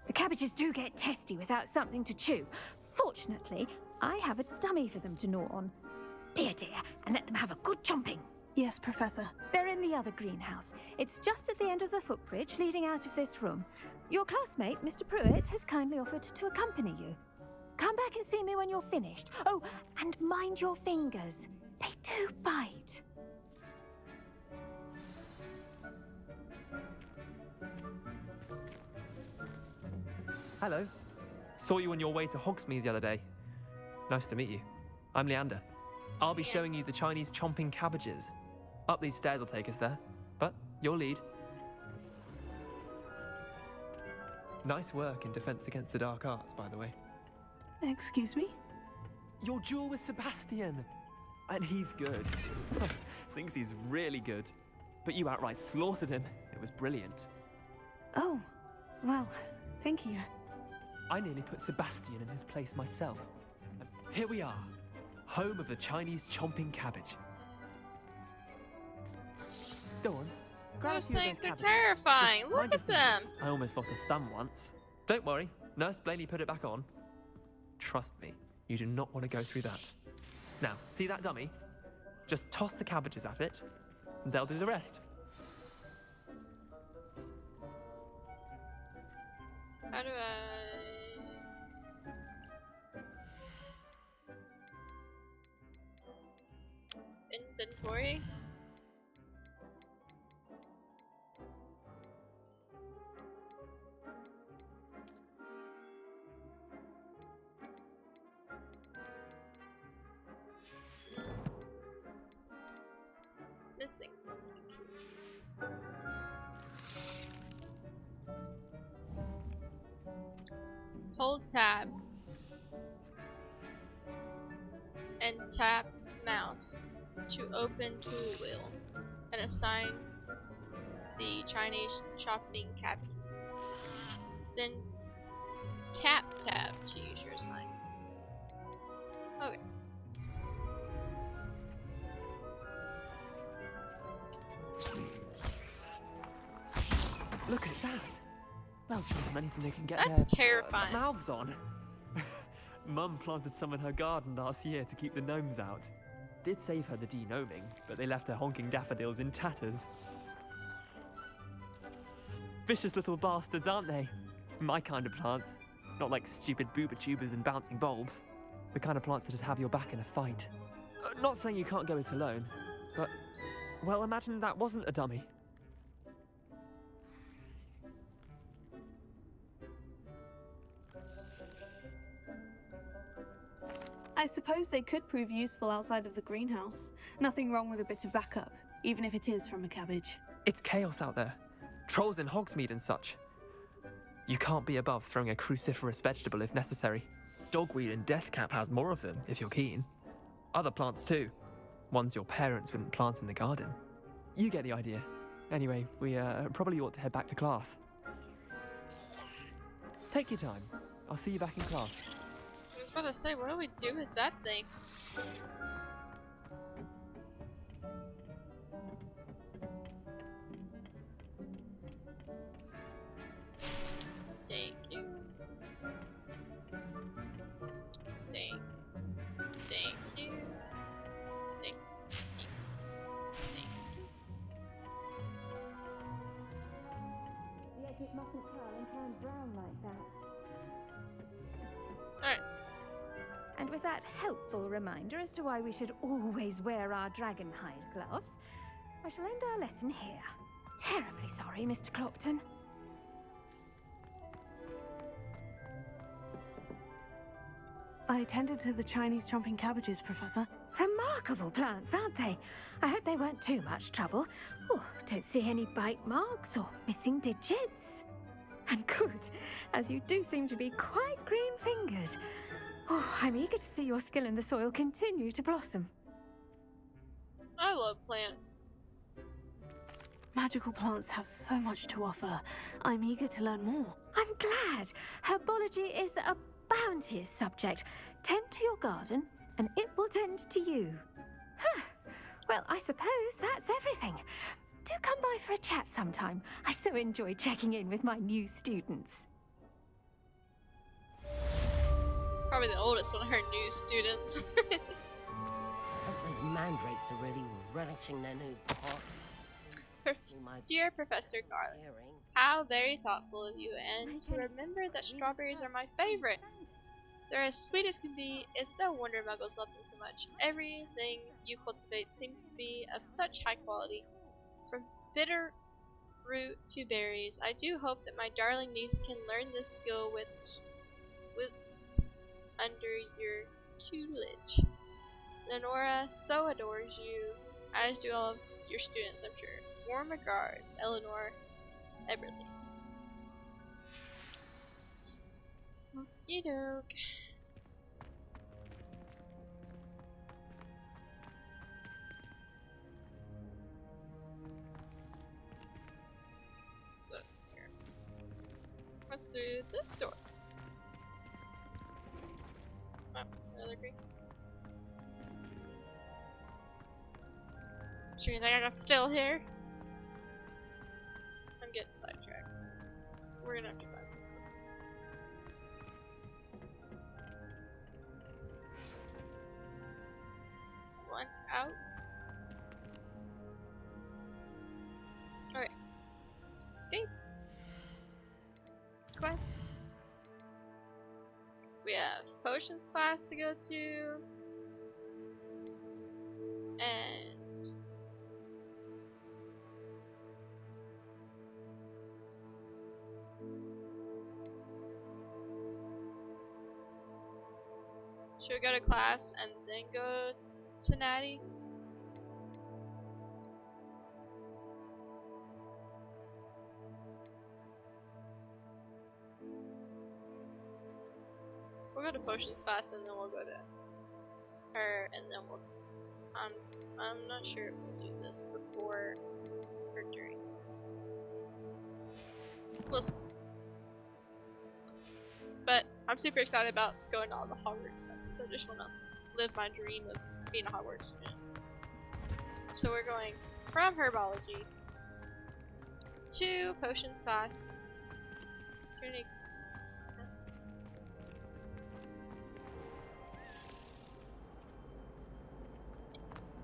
The cabbages do get testy without something to chew. Fortunately, I have a dummy for them to gnaw on. Here, dear, and let them have a good chomping. Yes, Professor. They're in the other greenhouse. It's just at the end of the footbridge leading out of this room. Your classmate, Mr. Pruitt, has kindly offered to accompany you. Come back and see me when you're finished. Oh, and mind your fingers. They do bite. Hello. Saw you on your way to Hogsmeade the other day. Nice to meet you. I'm Leander. I'll be showing you the Chinese chomping cabbages. Up these stairs will take us there, but you'll lead. Nice work in Defense Against the Dark Arts, by the way. Excuse me? Your duel with Sebastian. And he's good. Thinks he's really good. But you outright slaughtered him. It was brilliant. Oh, well, thank you. I nearly put Sebastian in his place myself. Here we are, home of the Chinese chomping cabbage. Go on. Those things are terrifying. Look at them. I almost lost a thumb once. Don't worry, Nurse Blaney put it back on. Trust me, you do not want to go through that. Now, see that dummy? Just toss the cabbages at it, and they'll do the rest. How do I... Inventory? Missing something. Hold tab and tap mouse to open tool wheel and assign the Chinese chopping cabbage. Then tap tab to use your assignments. Okay. Look at that! They'll choose anything they can get That's their terrifying. mouths on. Mum planted some in her garden last year to keep the gnomes out. Did save her the de-gnoming, but they left her honking daffodils in tatters. Vicious little bastards, aren't they? My kind of plants. Not like stupid booba tubers and bouncing bulbs. The kind of plants that'd have your back in a fight. Not saying you can't go it alone, but... well, imagine that wasn't a dummy. I suppose they could prove useful outside of the greenhouse. Nothing wrong with a bit of backup, even if it is from a cabbage. It's chaos out there. Trolls in Hogsmeade and such. You can't be above throwing a cruciferous vegetable if necessary. Dogweed and deathcap has more of them, if you're keen. Other plants too. Ones your parents wouldn't plant in the garden. You get the idea. Anyway, we probably ought to head back to class. Take your time. I'll see you back in class. I was about to say, what do we do with that thing? Thank you. Thank you. Thank you. The edges mustn't curl and turn brown like that. Alright. And with that helpful reminder as to why we should always wear our dragon hide gloves, I shall end our lesson here. Terribly sorry, Mr. Clopton. I attended to the Chinese chomping cabbages, Professor. Remarkable plants, aren't they? I hope they weren't too much trouble. Oh, don't see any bite marks or missing digits. And good, as you do seem to be quite green-fingered. Oh, I'm eager to see your skill in the soil continue to blossom. I love plants. Magical plants have so much to offer. I'm eager to learn more. I'm glad. Herbology is a bounteous subject. Tend to your garden, and it will tend to you. Huh. Well, I suppose that's everything. Do come by for a chat sometime. I so enjoy checking in with my new students. Probably the oldest one of her new students. Those mandrakes are really relishing their new pot. Dear Professor Garland, how very thoughtful of you, and to remember that strawberries are my favorite. They're as sweet as can be. It's no wonder muggles love them so much. Everything you cultivate seems to be of such high quality. From bitter root to berries, I do hope that my darling niece can learn this skill with under your tutelage. Lenora so adores you, as do all of your students, I'm sure. Warm regards, Eleanor Everly. Okey-doke. next here? What's through this door? Oh, another greenhouse. Sure you think I got still here? I'm getting sidetracked. We're gonna have to find some of this. One out. Okay. Escape. Quest. We have potions class to go to. And should we go to class and then go to Natty? We'll go to potions class and then we'll go to her and then we'll I'm not sure if we'll do this before or during this. We'll see. But I'm super excited about going to all the Hogwarts classes. I just want to live my dream of being a Hogwarts student. So we're going from Herbology to potions class. Is there any...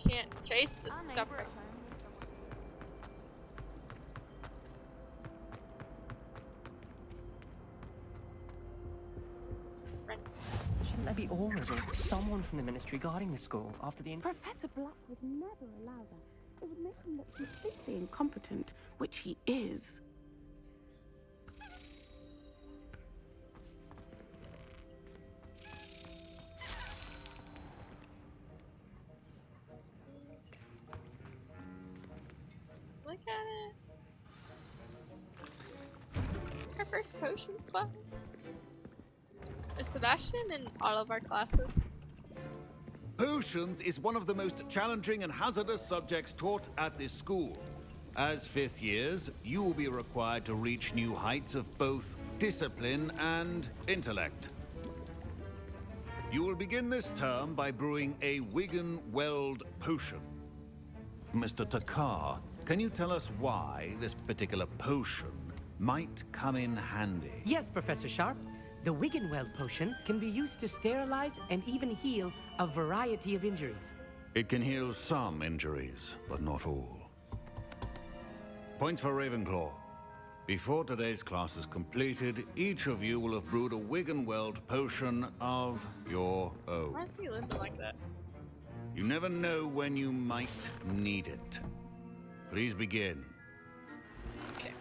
Can't chase this stuff right now. Shouldn't there be auras or someone from the ministry guarding the school after the incident? Professor Black would never allow that. It would make him look completely incompetent, which he is. Look at it. Our first potions class. Is Sebastian in all of our classes? Potions is one of the most challenging and hazardous subjects taught at this school. As fifth years, you will be required to reach new heights of both discipline and intellect. You will begin this term by brewing a Wiggenweld potion. Mr. Takar, can you tell us why this particular potion might come in handy? Yes, Professor Sharp. The Wiggenweld potion can be used to sterilize and even heal a variety of injuries. It can heal some injuries, but not all. Points for Ravenclaw. Before today's class is completed, each of you will have brewed a Wiggenweld potion of your own. Why is he living like that? You never know when you might need it. Please begin. Okay.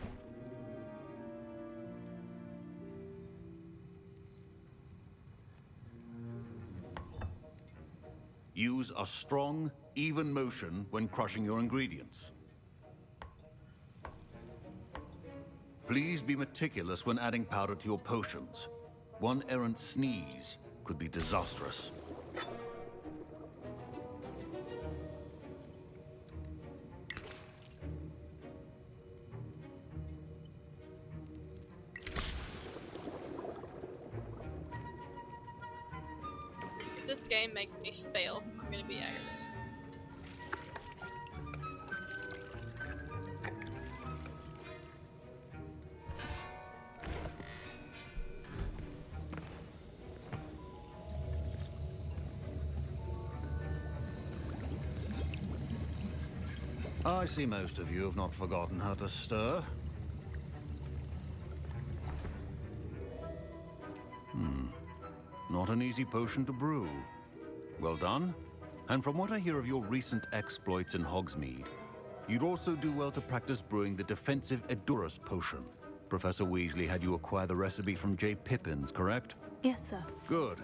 Use a strong, even motion when crushing your ingredients. Please be meticulous when adding powder to your potions. One errant sneeze could be disastrous. If this game makes me fail, I'm gonna be aggravated. I see most of you have not forgotten how to stir. Not an easy potion to brew. Well done. And from what I hear of your recent exploits in Hogsmeade, you'd also do well to practice brewing the defensive Edurus potion. Professor Weasley had you acquire the recipe from J. Pippin's, correct? Yes, sir. Good.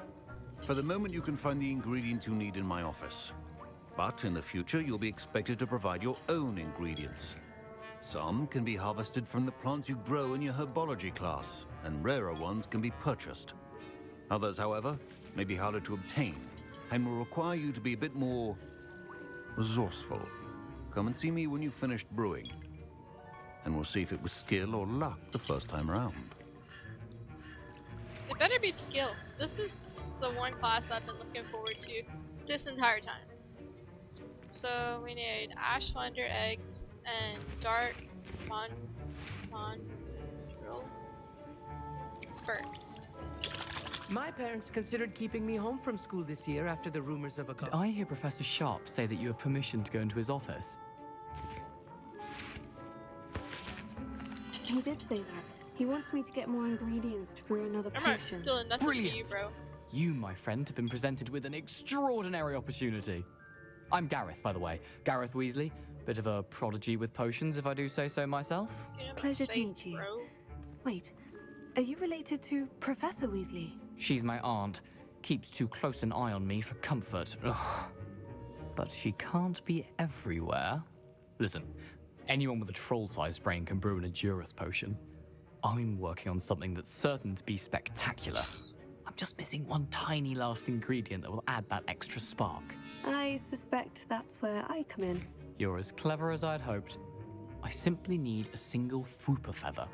For the moment, you can find the ingredients you need in my office. But in the future, you'll be expected to provide your own ingredients. Some can be harvested from the plants you grow in your Herbology class, and rarer ones can be purchased. Others, however, may be harder to obtain, and will require you to be a bit more resourceful. Come and see me when you've finished brewing. and we'll see if it was skill or luck the first time around. It better be skill. This is the one class I've been looking forward to this entire time. So we need Ashwinder eggs and dark mandrill fur. My parents considered keeping me home from school this year after the rumors of a... Did I hear Professor Sharp say that you have permission to go into his office? He did say that. He wants me to get more ingredients to brew another potion. I'm not stealing nothing from you, bro. You, my friend, have been presented with an extraordinary opportunity. I'm Gareth, by the way. Gareth Weasley. Bit of a prodigy with potions, if I do say so myself. Pleasure to meet you. Bro. Wait, are you related to Professor Weasley? She's my aunt. Keeps too close an eye on me for comfort. Ugh. But she can't be everywhere. Listen, anyone with a troll-sized brain can brew an Edurus potion. I'm working on something that's certain to be spectacular. I'm just missing one tiny last ingredient that will add that extra spark. I suspect that's where I come in. You're as clever as I'd hoped. I simply need a single Fwooper feather.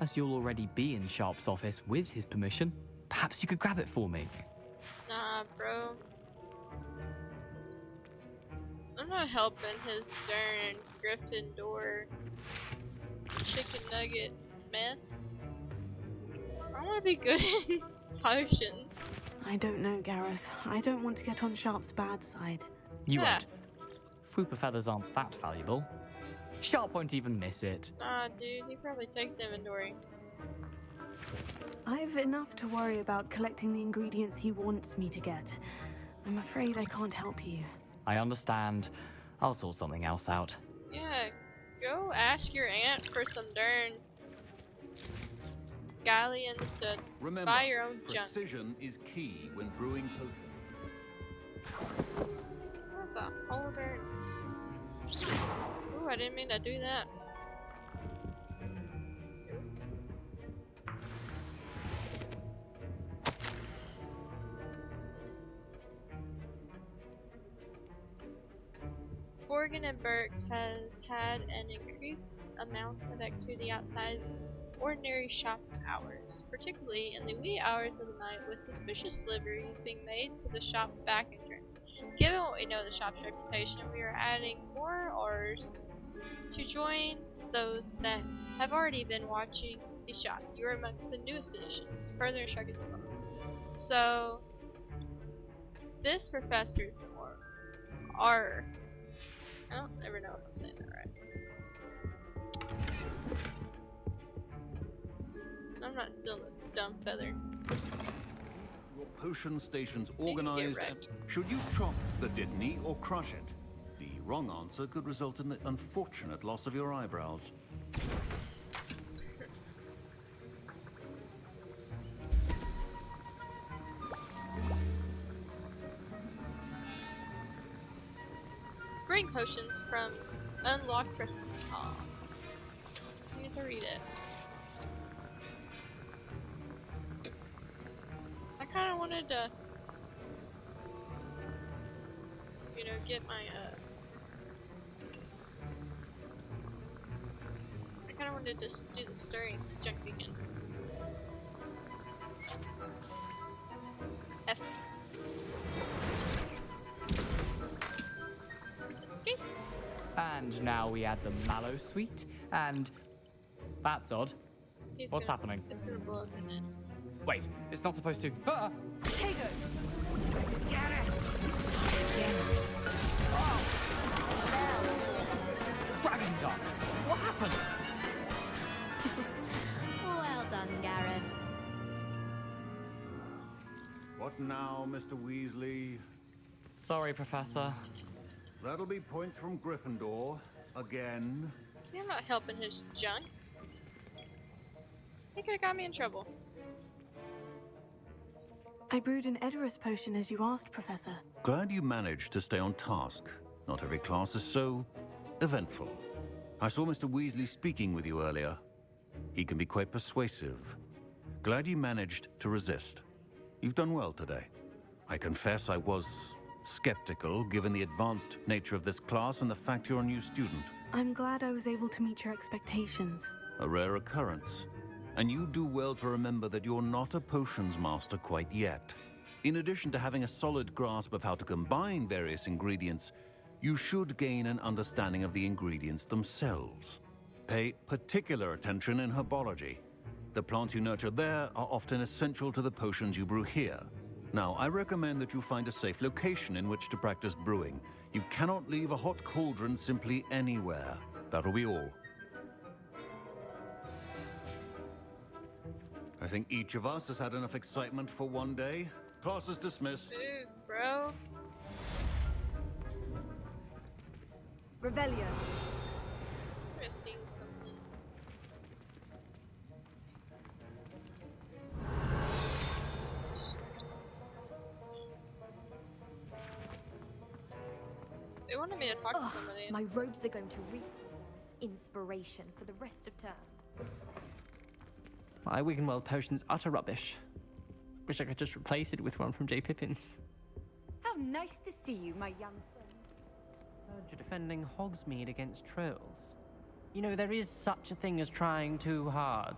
As you'll already be in Sharp's office with his permission, perhaps you could grab it for me. Nah, bro. I'm not helping his darn Gryffindor chicken nugget mess. I want to be good in potions. I don't know, Gareth. I don't want to get on Sharp's bad side. You won't. Fwooper feathers aren't that valuable. Sharp won't even miss it. Nah, dude, he probably takes inventory. I've enough to worry about collecting the ingredients he wants me to get. I'm afraid I can't help you. I understand. I'll sort something else out. Yeah, go ask your aunt for some darn galleons to buy your own junk. Precision is key when brewing potions. That's a whole darn... Ooh, I didn't mean to do that. Morgan and Burks has had an increased amount of activity outside ordinary shop hours, particularly in the wee hours of the night, with suspicious deliveries being made to the shop's back entrance. Given what we know of the shop's reputation, we are adding more orders to join those that have already been watching the shop. You are amongst the newest additions. Further instructions follow. So, this professor's are... I don't ever know if I'm saying that right. I'm not stealing this dumb feather. Your potion station's organized. Should you chop the Dittany or crush it? The wrong answer could result in the unfortunate loss of your eyebrows. Bring potions from unlocked recipe. Aw. You get to read it. I kinda wanted to, you know, get my, I kinda wanted to do the stirring junk again. F. Escape. And now we add the mallow sweet, and that's odd. What's happening? It's gonna blow up in it. Wait, it's not supposed to. Ah! Potato! Get it! Dragon Dog! What happened? Well done, Gareth. What now, Mr. Weasley? Sorry, Professor. That'll be points from Gryffindor. Again. See, I'm not helping his junk. He could've got me in trouble. I brewed an Edurus potion as you asked, Professor. Glad you managed to stay on task. Not every class is so eventful. I saw Mr. Weasley speaking with you earlier. He can be quite persuasive. Glad you managed to resist. You've done well today. I confess I was skeptical given the advanced nature of this class and the fact you're a new student. I'm glad I was able to meet your expectations. A rare occurrence. And you do well to remember that you're not a potions master quite yet. In addition to having a solid grasp of how to combine various ingredients, you should gain an understanding of the ingredients themselves. Pay particular attention in herbology. The plants you nurture there are often essential to the potions you brew here. Now, I recommend that you find a safe location in which to practice brewing. You cannot leave a hot cauldron simply anywhere. That'll be all. I think each of us has had enough excitement for one day. Class is dismissed. Ooh, bro. Revelio. I've seen something. They wanted me to talk to somebody. My robes are going to reap inspiration for the rest of term. My Wiggenweld potion's utter rubbish. Wish I could just replace it with one from J. Pippin's. How nice to see you, my young friend. Heard you're defending Hogsmeade against trolls. You know, there is such a thing as trying too hard.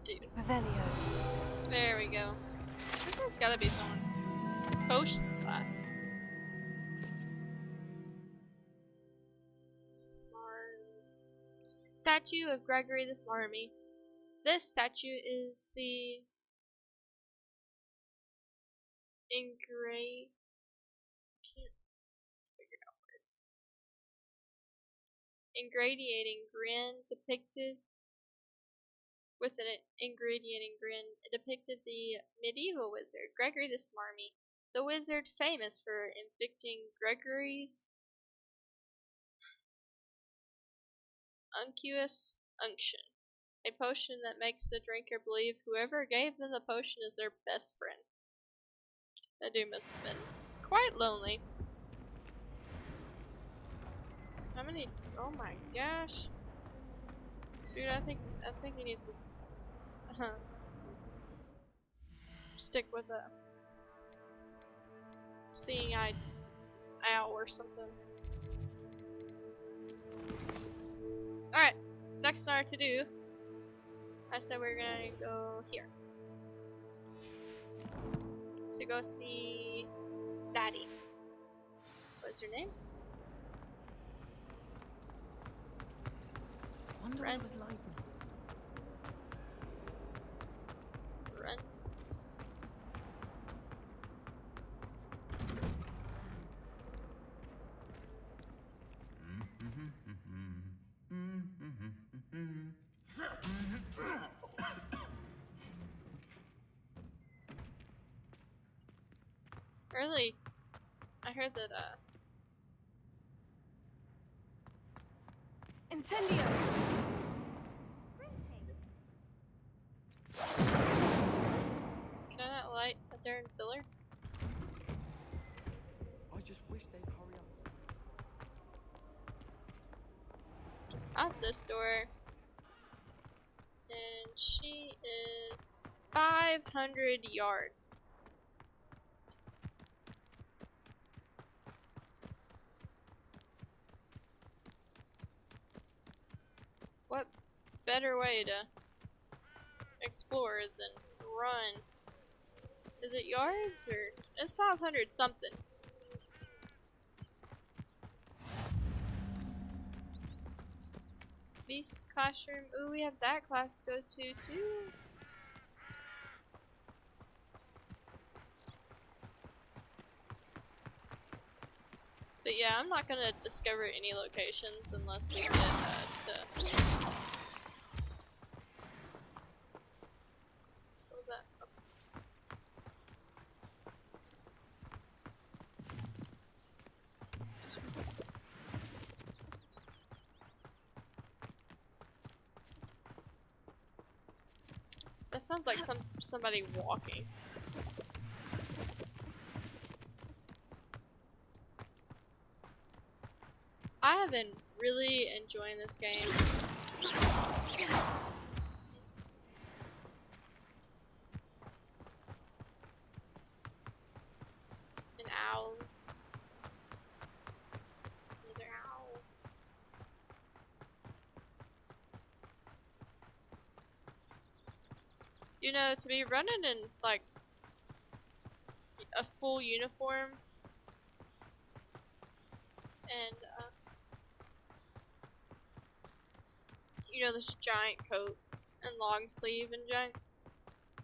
Dude. Revelio. There we go. I think there's gotta be someone. Potions class. Statue of Gregory the Smarmy. This statue is the ingradiating grin depicted the medieval wizard Gregory the Smarmy, the wizard famous for inflicting Gregory's unctuous unction, a potion that makes the drinker believe whoever gave them the potion is their best friend. That dude must have been quite lonely. How many? Oh my gosh, dude! I think he needs to stick with a seeing-eye owl or something. Alright, next on our to-do, I said we're gonna go here. To go see Daddy. What's your name? Run. Run. Really? I heard that, Incendio! Can I not light a darn filler? I just wish they'd hurry up. Out this door. And she is 500 yards. What better way to explore than run? Is it yards or it's 500 something? Beast classroom. Ooh, we have that class to go to too. But yeah, I'm not gonna discover any locations unless we get to. What was that? Oh. That sounds like somebody walking. I have been really enjoying this game. An You know, to be running in, like, a full uniform and, you know, this giant coat and long sleeve and junk.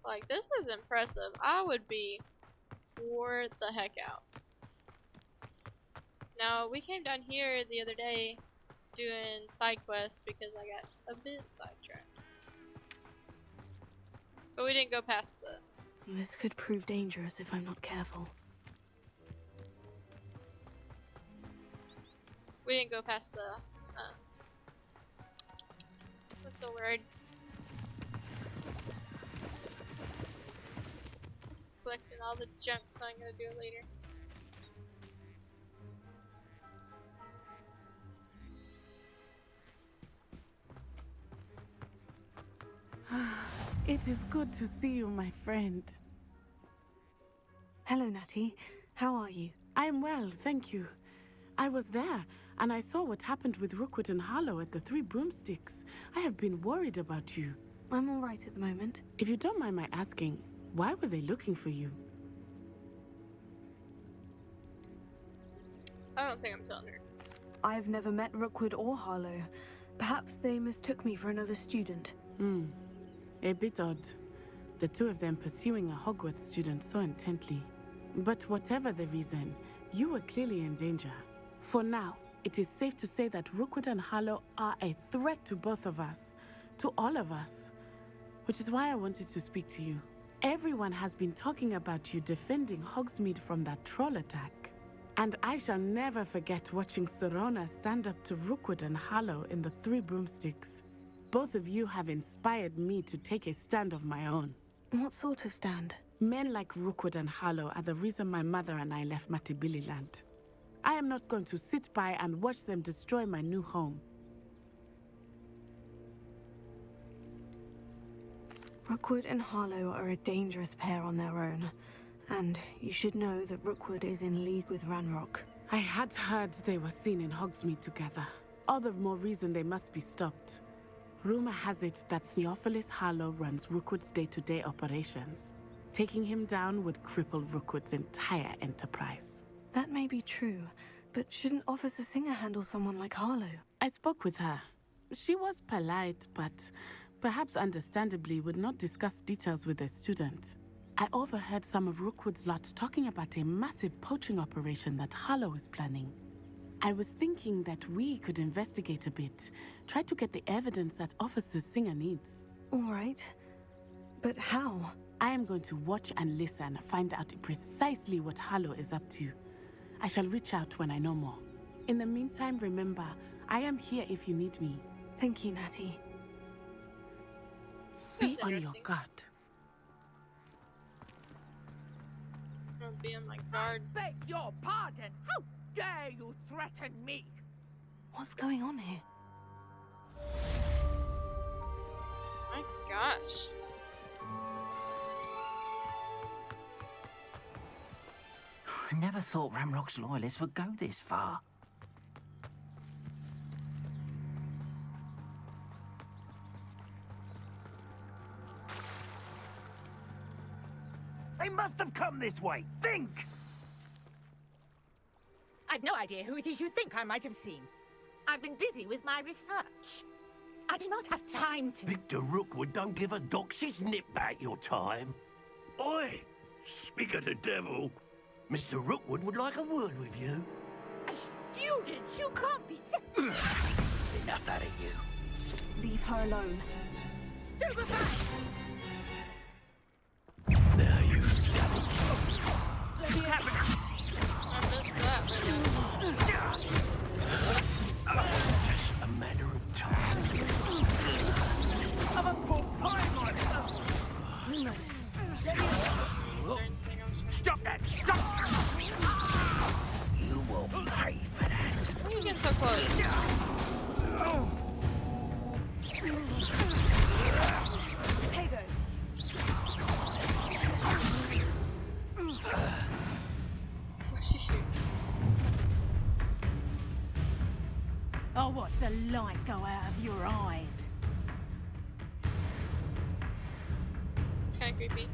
Like, this is impressive. I would be wore the heck out. Now, we came down here the other day doing side quests because I got a bit sidetracked. But we didn't go past the... This could prove dangerous if I'm not careful. We didn't go past the, what's the word? Collecting all the junk, so I'm gonna do it later. It is good to see you, my friend. Hello, Natty. How are you? I'm well, thank you. I was there, and I saw what happened with Rookwood and Harlow at the Three Broomsticks. I have been worried about you. I'm all right at the moment. If you don't mind my asking, why were they looking for you? I don't think I'm telling her. I've never met Rookwood or Harlow. Perhaps they mistook me for another student. A bit odd. The two of them pursuing a Hogwarts student so intently. But whatever the reason, you were clearly in danger. For now, it is safe to say that Rookwood and Harlow are a threat to both of us. To all of us. Which is why I wanted to speak to you. Everyone has been talking about you defending Hogsmeade from that troll attack. And I shall never forget watching Sorona stand up to Rookwood and Harlow in the Three Broomsticks. Both of you have inspired me to take a stand of my own. What sort of stand? Men like Rookwood and Harlow are the reason my mother and I left Matibili Land. I am not going to sit by and watch them destroy my new home. Rookwood and Harlow are a dangerous pair on their own. And you should know that Rookwood is in league with Ranrock. I had heard they were seen in Hogsmeade together. All the more reason they must be stopped. Rumor has it that Theophilus Harlow runs Rookwood's day-to-day operations. Taking him down would cripple Rookwood's entire enterprise. That may be true, but shouldn't Officer Singer handle someone like Harlow? I spoke with her. She was polite, but perhaps understandably would not discuss details with a student. I overheard some of Rookwood's lot talking about a massive poaching operation that Harlow is planning. I was thinking that we could investigate a bit, try to get the evidence that Officer Singer needs. All right. But how? I am going to watch and listen, find out precisely what Harlow is up to. I shall reach out when I know more. In the meantime, remember, I am here if you need me. Thank you, Natty. Be on your guard. I'll be on my guard. I beg your pardon. How dare you threaten me? What's going on here? My gosh. I never thought Ranrock's loyalists would go this far. They must have come this way. Think! I've no idea who it is you think I might have seen. I've been busy with my research. I do not have time to... Victor Rookwood don't give a doxy's nip back your time. Oi! Speak of the devil. Mr. Rookwood would like a word with you. A student? You can't be... Enough out of you. Leave her alone. Stupefy! Now you What's happening? I missed that. Just a matter of time. I'm a poor pie myself. Stop that! Stop! You will pay for that. Why are you getting so close? Potato. What's she shooting? I'll watch the light go out of your eyes. kind of creepy.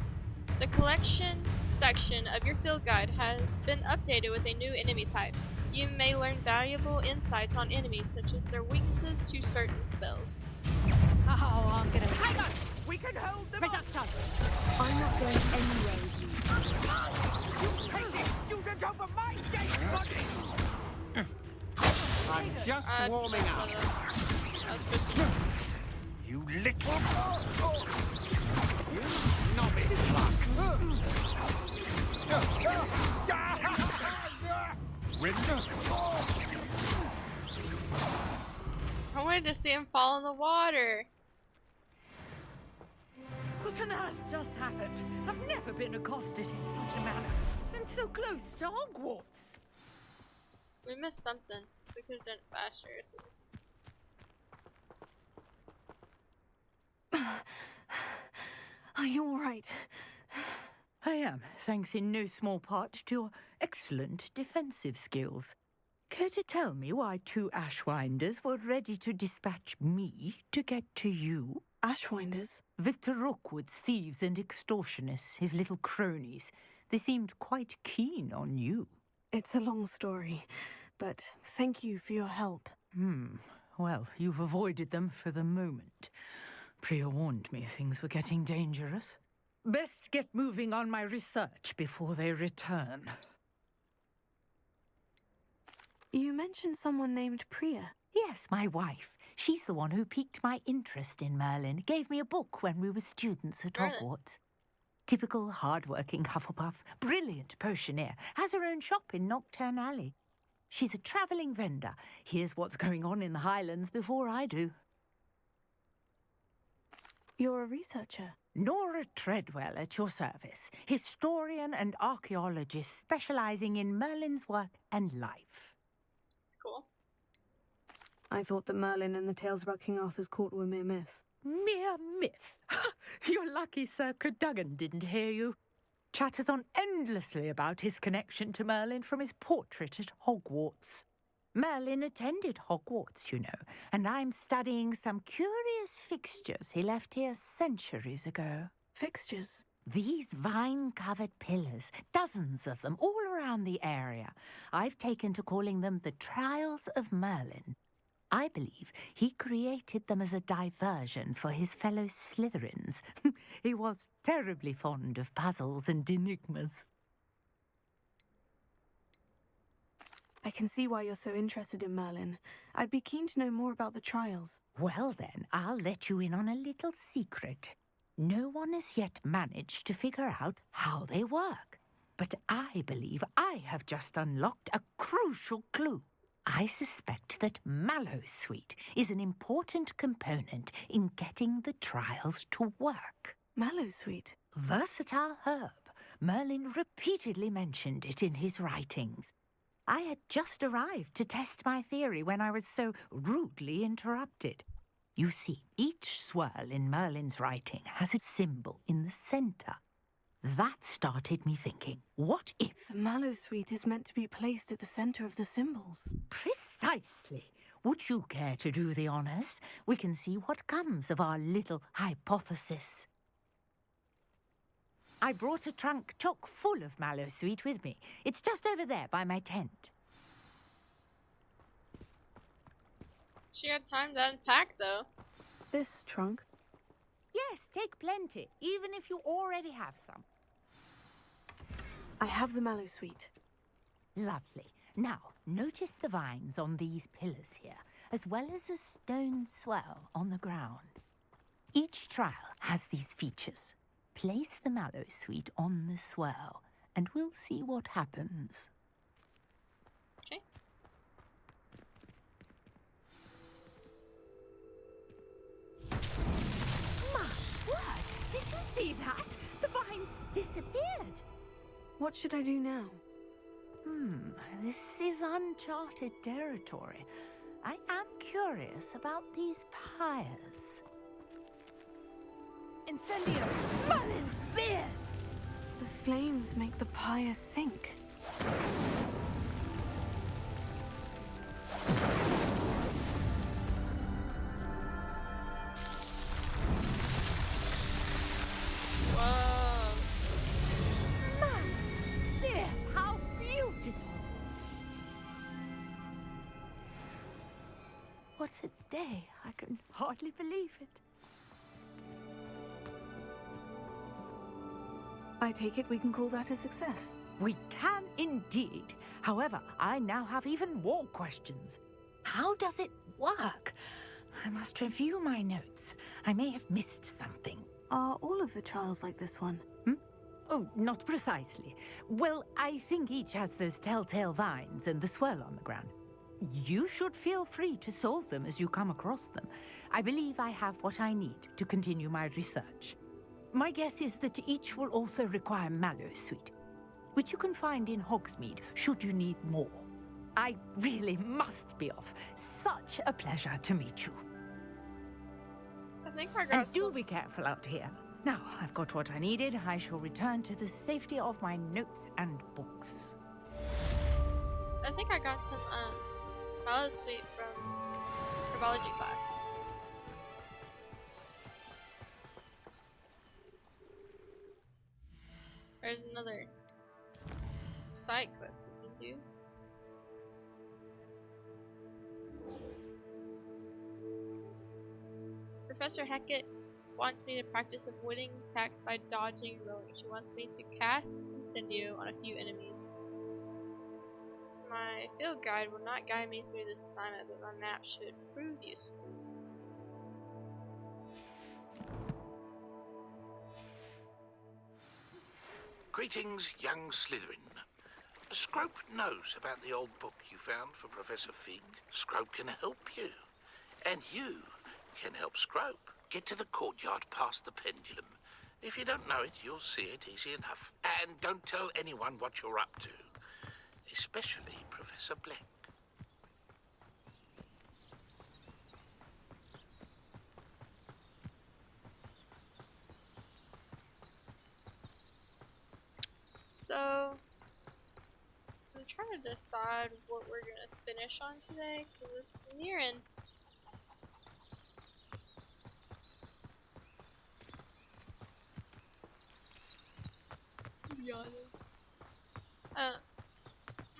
The collection section of your field guide has been updated with a new enemy type. You may learn valuable insights on enemies, such as their weaknesses to certain spells. Oh, I'm gonna... Hang on! We can hold them Reductor! I'm not going anywhere with you. You take this student over my dead body! I'm just warming up. You little... You novice luck. I wanted to see him fall in the water. What on earth just happened? I've never been accosted in such a manner. And so close to Hogwarts. We missed something. We could have done it faster. So Are you alright? I am, thanks in no small part to your excellent defensive skills. Care to tell me why 2 Ashwinders were ready to dispatch me to get to you? Ashwinders? Victor Rookwood's thieves and extortionists, his little cronies. They seemed quite keen on you. It's a long story, but thank you for your help. Well, you've avoided them for the moment. Priya warned me things were getting dangerous. Best get moving on my research before they return. You mentioned someone named Priya. Yes, my wife. She's the one who piqued my interest in Merlin. Gave me a book when we were students at Hogwarts. Typical hard-working Hufflepuff. Brilliant potioneer. Has her own shop in Knockturn Alley. She's a travelling vendor. Hears what's going on in the Highlands before I do. You're a researcher? Nora Treadwell at your service. Historian and archaeologist specialising in Merlin's work and life. It's cool. I thought that Merlin and the tales about King Arthur's court were mere myth. Mere myth? You're lucky Sir Cadogan didn't hear you. Chatters on endlessly about his connection to Merlin from his portrait at Hogwarts. Merlin attended Hogwarts, you know, and I'm studying some curious fixtures he left here centuries ago. Fixtures? These vine-covered pillars, dozens of them, all around the area. I've taken to calling them the Trials of Merlin. I believe he created them as a diversion for his fellow Slytherins. He was terribly fond of puzzles and enigmas. I can see why you're so interested in Merlin. I'd be keen to know more about the trials. Well then, I'll let you in on a little secret. No one has yet managed to figure out how they work. But I believe I have just unlocked a crucial clue. I suspect that Mallowsweet is an important component in getting the trials to work. Mallowsweet? Versatile herb. Merlin repeatedly mentioned it in his writings. I had just arrived to test my theory when I was so rudely interrupted. You see, each swirl in Merlin's writing has a symbol in the centre. That started me thinking, what if... The Mallowsweet is meant to be placed at the centre of the symbols. Precisely. Would you care to do the honours? We can see what comes of our little hypothesis. I brought a trunk chock full of Mallowsweet with me. It's just over there by my tent. She had time to unpack, though. This trunk? Yes, take plenty, even if you already have some. I have the Mallowsweet. Lovely. Now, notice the vines on these pillars here, as well as a stone swell on the ground. Each trial has these features. Place the Mallowsweet on the swell, and we'll see what happens. Okay. My word! Did you see that? The vines disappeared. What should I do now? This is uncharted territory. I am curious about these pyres. Incendio! Merlin's beard! The flames make the pyre sink. Whoa. What a day. I can hardly believe it. I take it we can call that a success. We can indeed. However, I now have even more questions. How does it work? I must review my notes. I may have missed something. Are all of the trials like this one? Oh, not precisely. Well, I think each has those telltale vines and the swirl on the ground. You should feel free to solve them as you come across them. I believe I have what I need to continue my research. My guess is that each will also require Mallowsweet, which you can find in Hogsmeade should you need more. I really must be off. Such a pleasure to meet you. I think I got And do be careful out here. Now, I've got what I needed. I shall return to the safety of my notes and books. I think I got some Mallowsweet from Herbology Class. There's another side quest we can do. Professor Hecat wants me to practice avoiding attacks by dodging and rolling. She wants me to cast Incendio on a few enemies. My field guide will not guide me through this assignment, but my map should prove useful. Greetings, young Slytherin. Strope knows about the old book you found for Professor Fig. Strope can help you. And you can help Strope. Get to the courtyard past the pendulum. If you don't know it, you'll see it easy enough. And don't tell anyone what you're up to. Especially Professor Black. So, I'm trying to decide what we're gonna finish on today, because it's nearing.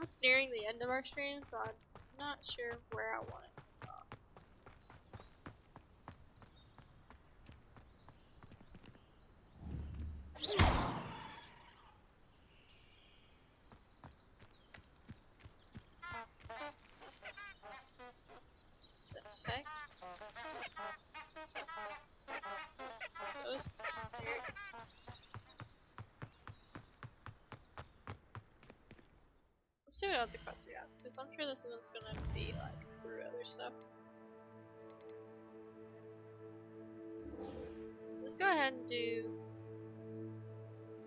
It's nearing the end of our stream, so I'm not sure where I want it to go. The heck? Those weird. Let's see what else the quest we got, because I'm sure this one's gonna be like through other stuff. Let's go ahead and do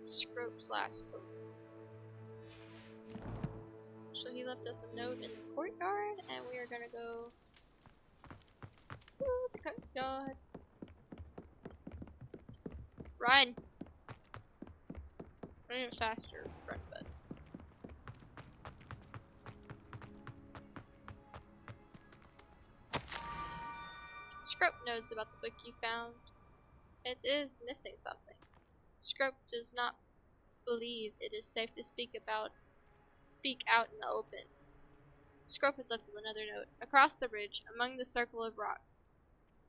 Strope's last hope. So he left us a note in the courtyard, and we are gonna go through the courtyard. Run! Run even faster, run, bud. Strope knows about the book you found. It is missing something. Strope does not believe it is safe to speak out in the open. Strope has left another note. Across the bridge, among the circle of rocks.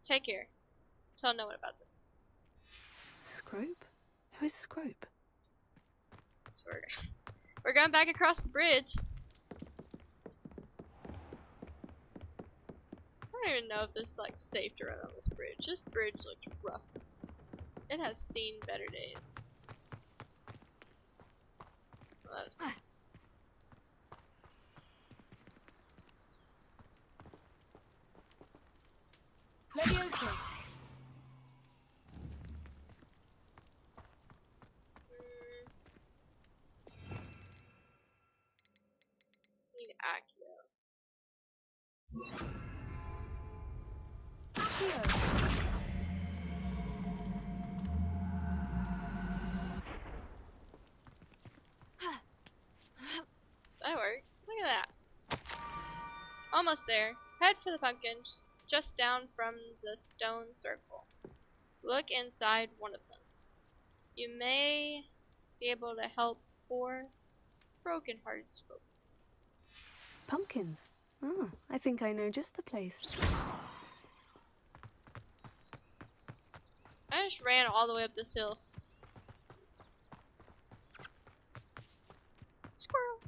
Take care. Tell no one about this. Strope? Who is Strope? So we're going back across the bridge. I don't even know if this is like safe to run on this bridge. This bridge looks rough. It has seen better days. Well, Levioso. Need Accio. That works. Look at that. Almost there. Head for the pumpkins, just down from the stone circle. Look inside one of them. You may be able to help poor, broken-hearted Strope. Pumpkins. Ah, I think I know just the place. I just ran all the way up this hill. Squirrel.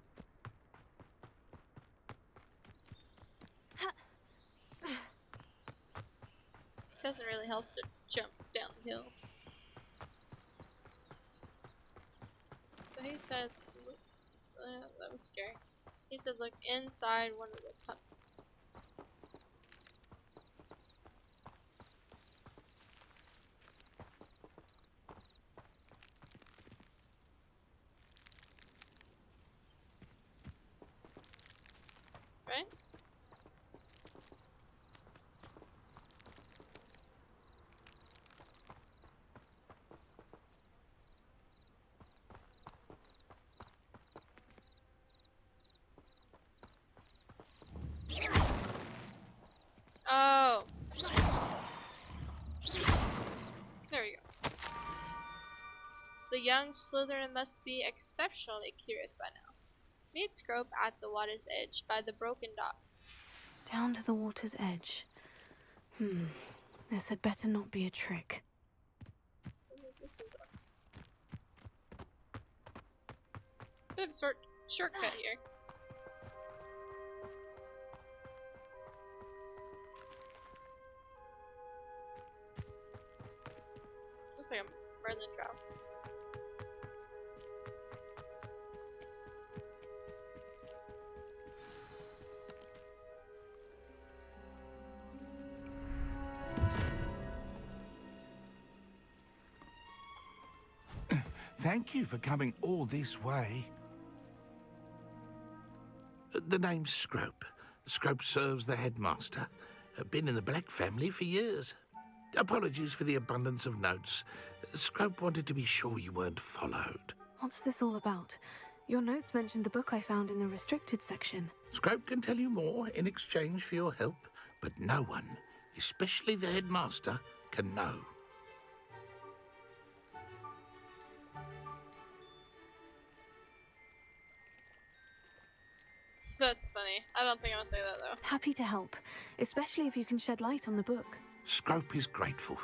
Doesn't really help to jump down the hill. So he said, that was scary. He said, look inside one of the pumpkins. Right? Oh. There we go. The young Slytherin must be exceptionally curious by now. Meet Strope at the water's edge by the broken docks. Down to the water's edge. This had better not be a trick. This is a bit of a shortcut here. Looks like a Merlin trap. Thank you for coming all this way. The name's Strope. Strope serves the headmaster. Been in the Black family for years. Apologies for the abundance of notes. Strope wanted to be sure you weren't followed. What's this all about? Your notes mentioned the book I found in the restricted section. Strope can tell you more in exchange for your help, but no one, especially the headmaster, can know. That's funny. I don't think I'll say that though. Happy to help, especially if you can shed light on the book. Strope is grateful.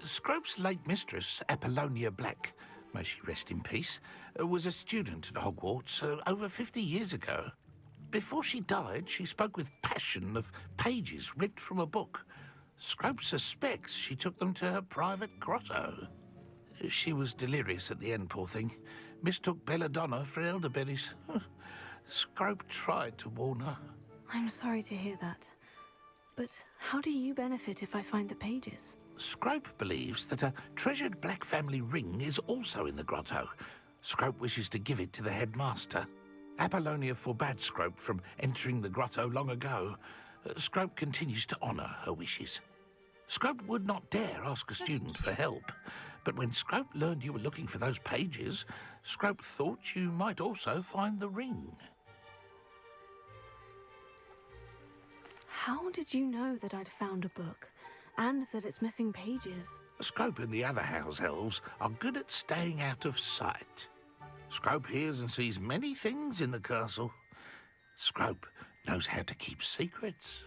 Strope's late mistress, Apollonia Black, may she rest in peace, was a student at Hogwarts over 50 years ago. Before she died, she spoke with passion of pages ripped from a book. Strope suspects she took them to her private grotto. She was delirious at the end, poor thing. Mistook belladonna for elderberries. Strope tried to warn her. I'm sorry to hear that. But how do you benefit if I find the pages? Strope believes that a treasured Black family ring is also in the grotto. Strope wishes to give it to the headmaster. Apollonia forbade Strope from entering the grotto long ago. Strope continues to honour her wishes. Strope would not dare ask a student for help, but when Strope learned you were looking for those pages, Strope thought you might also find the ring. How did you know that I'd found a book, and that it's missing pages? Strope and the other house elves are good at staying out of sight. Strope hears and sees many things in the castle. Strope knows how to keep secrets.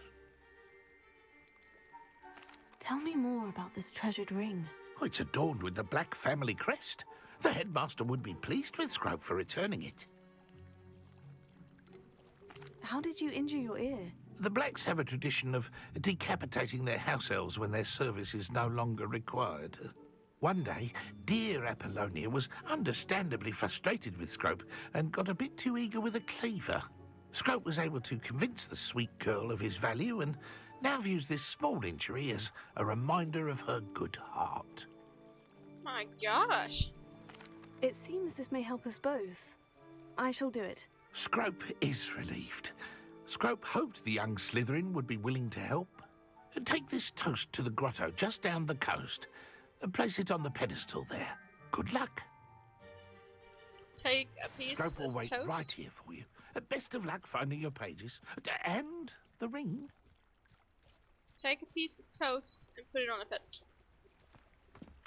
Tell me more about this treasured ring. Oh, it's adorned with the Black family crest. The headmaster would be pleased with Strope for returning it. How did you injure your ear? The Blacks have a tradition of decapitating their house elves when their service is no longer required. One day, dear Apollonia was understandably frustrated with Strope and got a bit too eager with a cleaver. Strope was able to convince the sweet girl of his value and now views this small injury as a reminder of her good heart. My gosh. It seems this may help us both. I shall do it. Strope is relieved. Strope hoped the young Slytherin would be willing to help. Take this toast to the grotto just down the coast and place it on the pedestal there. Good luck. Take a piece Strope will of wait toast. right here for you. Best of luck finding your pages. And the ring. Take a piece of toast and put it on a pedestal.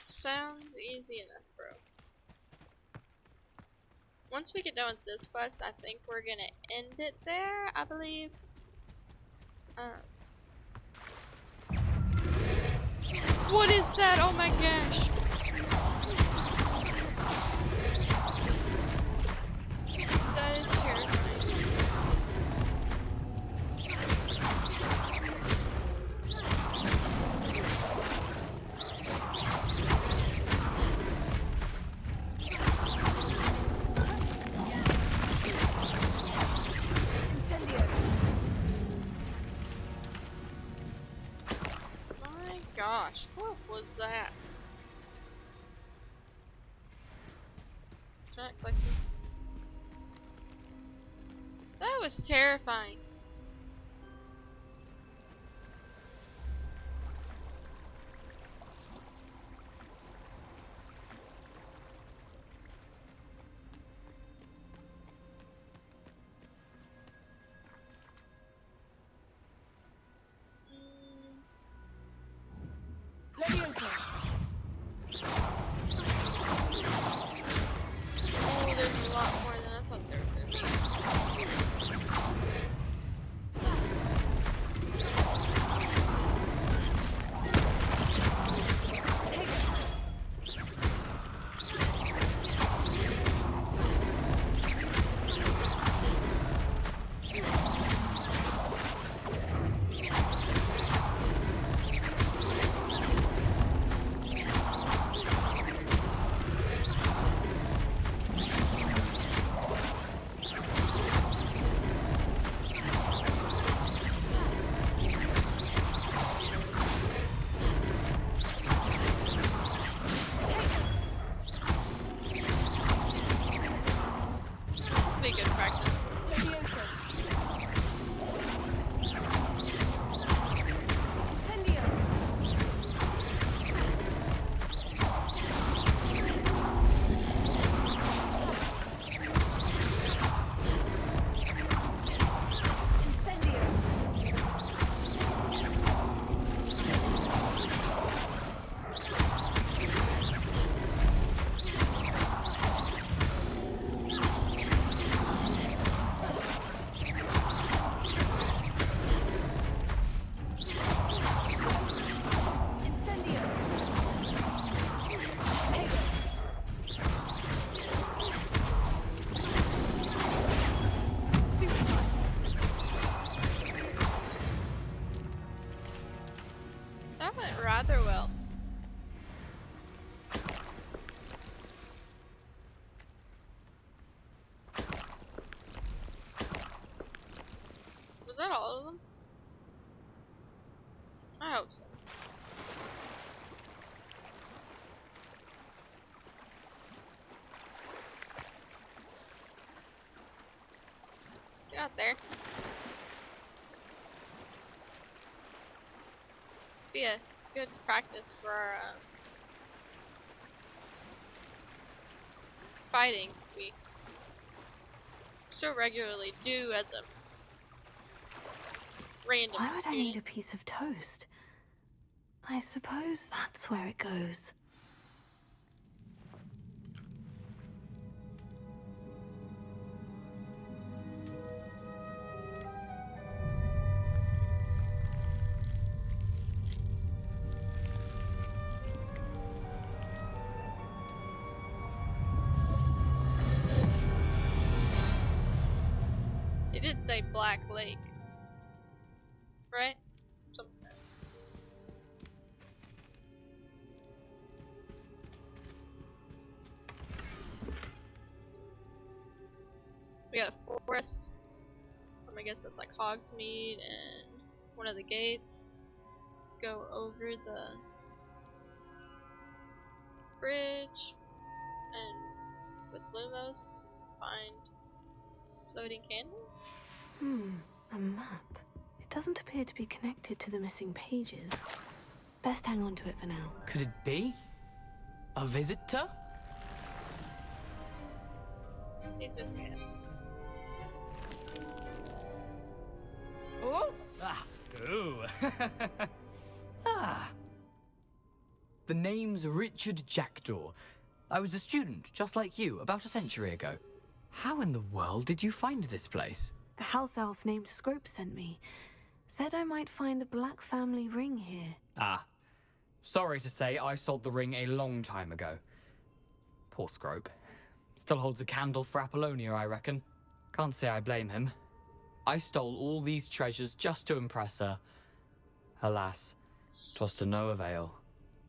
Sounds easy enough, bro. Once we get done with this quest, I think we're gonna end it there, I believe. What is that? Oh my gosh. What was that? Try to click this. That was terrifying. Oh, there's a lot more than I thought there would be. This would be good practice. That went rather well. Was that all of them? I hope so. Get out there. Be a good practice for our fighting we so regularly do as a random Why would student. I need a piece of toast? I suppose that's where it goes. It did say Black Lake, right? Something. We got a forest. I guess that's like Hogsmeade and one of the gates. Go over the bridge and with Lumos find floating candles. A map. It doesn't appear to be connected to the missing pages. Best hang on to it for now. Could it be? A visitor? He's missing it. Oh! Ah! Ooh! Ah! The name's Richard Jackdaw. I was a student, just like you, about a century ago. How in the world did you find this place? A house elf named Strope sent me. Said I might find a black family ring here. Ah. Sorry to say, I sold the ring a long time ago. Poor Strope. Still holds a candle for Apollonia, I reckon. Can't say I blame him. I stole all these treasures just to impress her. Alas, 'twas to no avail.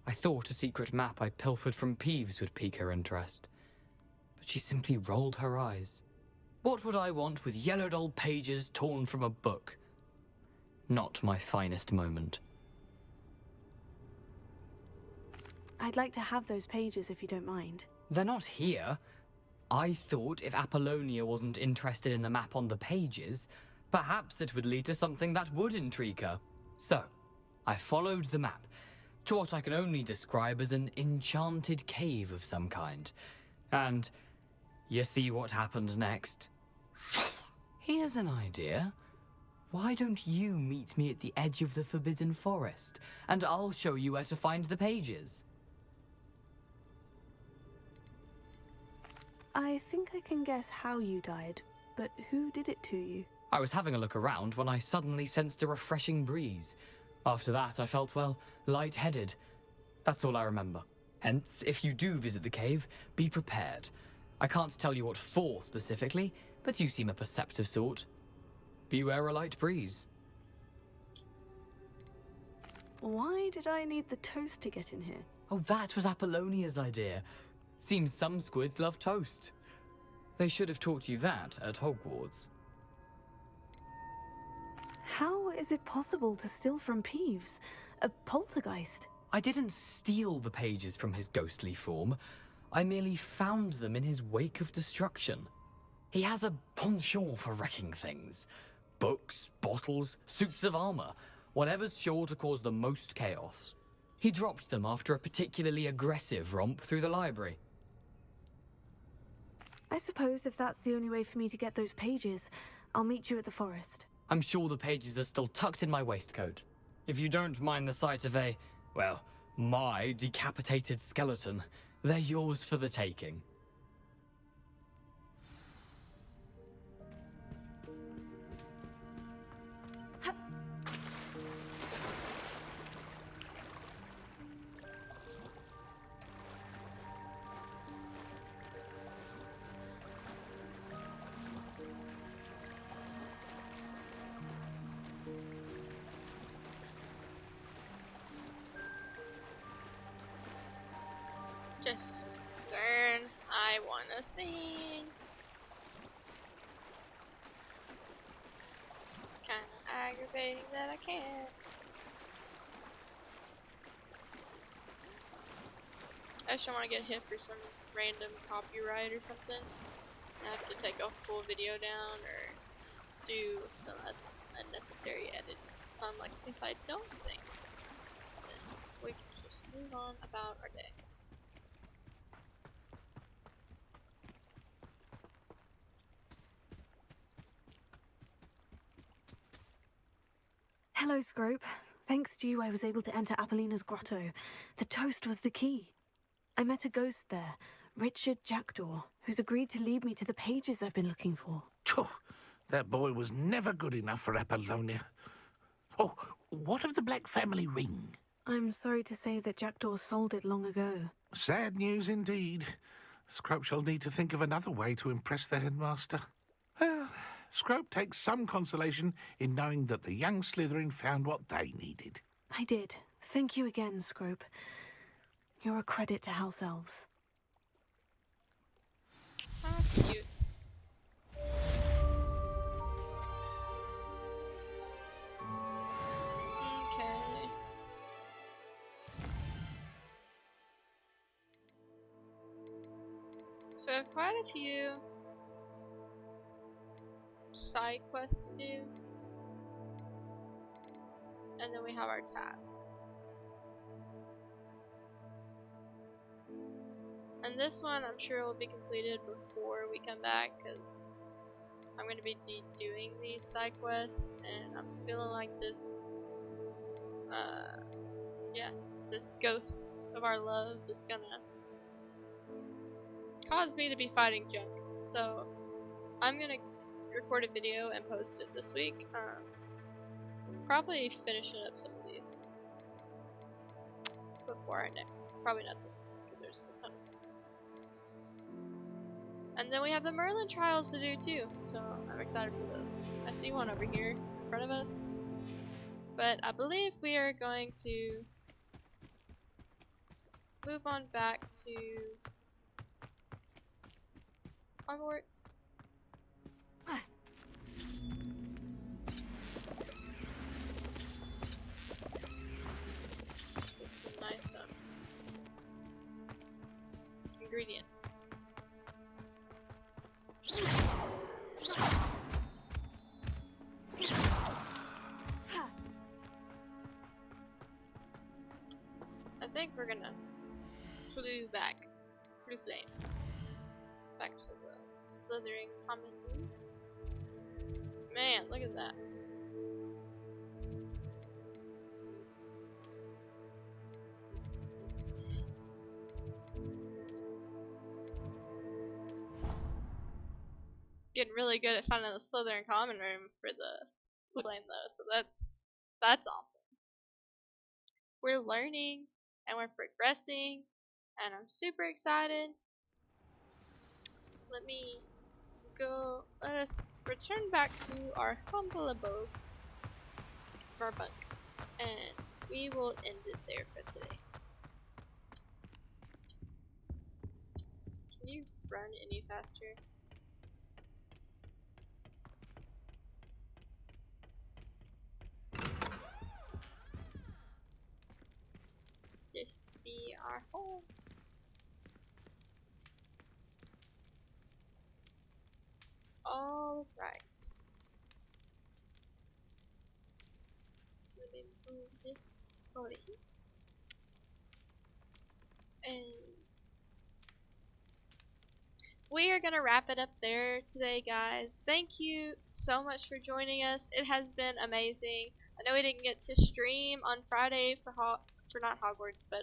I thought a secret map I pilfered from Peeves would pique her interest. But she simply rolled her eyes. What would I want with yellowed old pages torn from a book? Not my finest moment. I'd like to have those pages if you don't mind. They're not here. I thought if Apollonia wasn't interested in the map on the pages, perhaps it would lead to something that would intrigue her. So, I followed the map to what I can only describe as an enchanted cave of some kind. And you see what happened next? Here's an idea. Why don't you meet me at the edge of the Forbidden Forest, and I'll show you where to find the pages? I think I can guess how you died, but who did it to you? I was having a look around when I suddenly sensed a refreshing breeze. After that, I felt, well, lightheaded. That's all I remember. Hence, if you do visit the cave, be prepared. I can't tell you what for specifically, but you seem a perceptive sort. Beware a light breeze. Why did I need the toast to get in here? Oh, that was Apollonia's idea. Seems some squids love toast. They should have taught you that at Hogwarts. How is it possible to steal from Peeves? A poltergeist? I didn't steal the pages from his ghostly form. I merely found them in his wake of destruction. He has a penchant for wrecking things. Books, bottles, suits of armor, whatever's sure to cause the most chaos. He dropped them after a particularly aggressive romp through the library. I suppose if that's the only way for me to get those pages, I'll meet you at the forest. I'm sure the pages are still tucked in my waistcoat. If you don't mind the sight of a, well, my decapitated skeleton, they're yours for the taking. Just darn, I wanna sing. It's kinda aggravating that I can't. I just don't wanna get hit for some random copyright or something. I have to take a full video down or do some unnecessary editing. So I'm like, if I don't sing, then we can just move on about our day. Hello, Strope. Thanks to you, I was able to enter Apollina's grotto. The toast was the key. I met a ghost there, Richard Jackdaw, who's agreed to lead me to the pages I've been looking for. That boy was never good enough for Apollonia. Oh, what of the Black family ring? I'm sorry to say that Jackdaw sold it long ago. Sad news indeed. Strope shall need to think of another way to impress the headmaster. Well, Strope takes some consolation in knowing that the young Slytherin found what they needed. I did. Thank you again, Strope. You're a credit to House Elves. That's cute. Okay. So I have quite a few side quests to do, and then we have our task. And this one I'm sure will be completed before we come back, because I'm going to be doing these side quests, and I'm feeling like this, this ghost of our love is gonna cause me to be fighting junk. So I'm gonna record a video and post it this week. Probably finishing up some of these before I know. Probably not this week, because there's a ton of them. And then we have the Merlin trials to do too, so I'm excited for those. I see one over here in front of us, but I believe we are going to move on back to Hogwarts. This is some nice ingredients. I think we're gonna flew flame back to the slithering common room. Man, look at that. Getting really good at finding the Slytherin common room for the flame though, so that's awesome. We're learning and we're progressing, and I'm super excited. Let us return back to our humble abode of our bunk, and we will end it there for today. Can you run any faster? This be our home. All right. Let me move this over here. And we are gonna wrap it up there today, guys. Thank you so much for joining us. It has been amazing. I know we didn't get to stream on Friday for not Hogwarts, but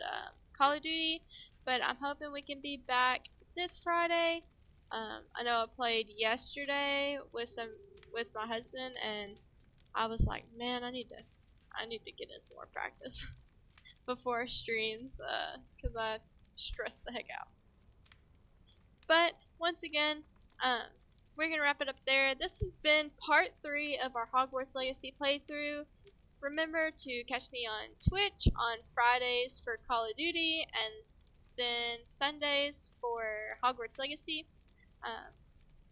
Call of Duty, but I'm hoping we can be back this Friday. I know I played yesterday with my husband, and I was like, man, I need to get in some more practice before our streams, because I stress the heck out. But once again, we're gonna wrap it up there. This has been part 3 of our Hogwarts Legacy playthrough. Remember to catch me on Twitch on Fridays for Call of Duty, and then Sundays for Hogwarts Legacy.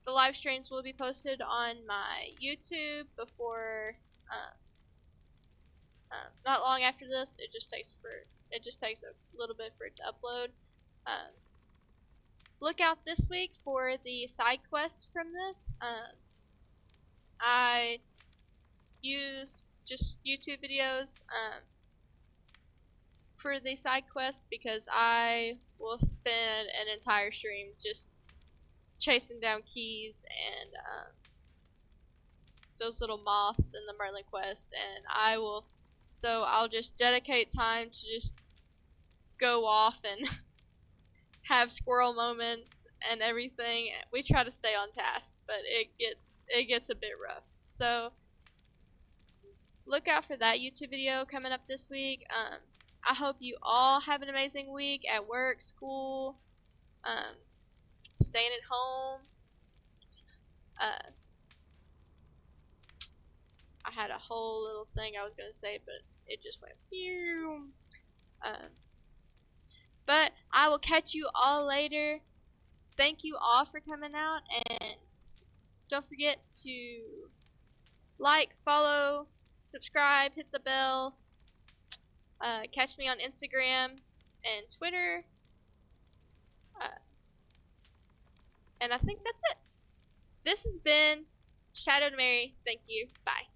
The live streams will be posted on my YouTube before, not long after this. It just takes a little bit for it to upload. Look out this week for the side quests from this. I use just YouTube videos for the side quests because I will spend an entire stream just chasing down keys and those little moths in the Merlin quest, and I'll just dedicate time to just go off and have squirrel moments and everything. We try to stay on task, but it gets a bit rough. So look out for that YouTube video coming up this week. I hope you all have an amazing week at work, school, staying at home. I had a whole little thing I was gonna say, but it just went pew. But I will catch you all later. Thank you all for coming out, and don't forget to like, follow, subscribe, hit the bell. Catch me on Instagram and Twitter. And I think that's it. This has been Shadowed Mary. Thank you. Bye.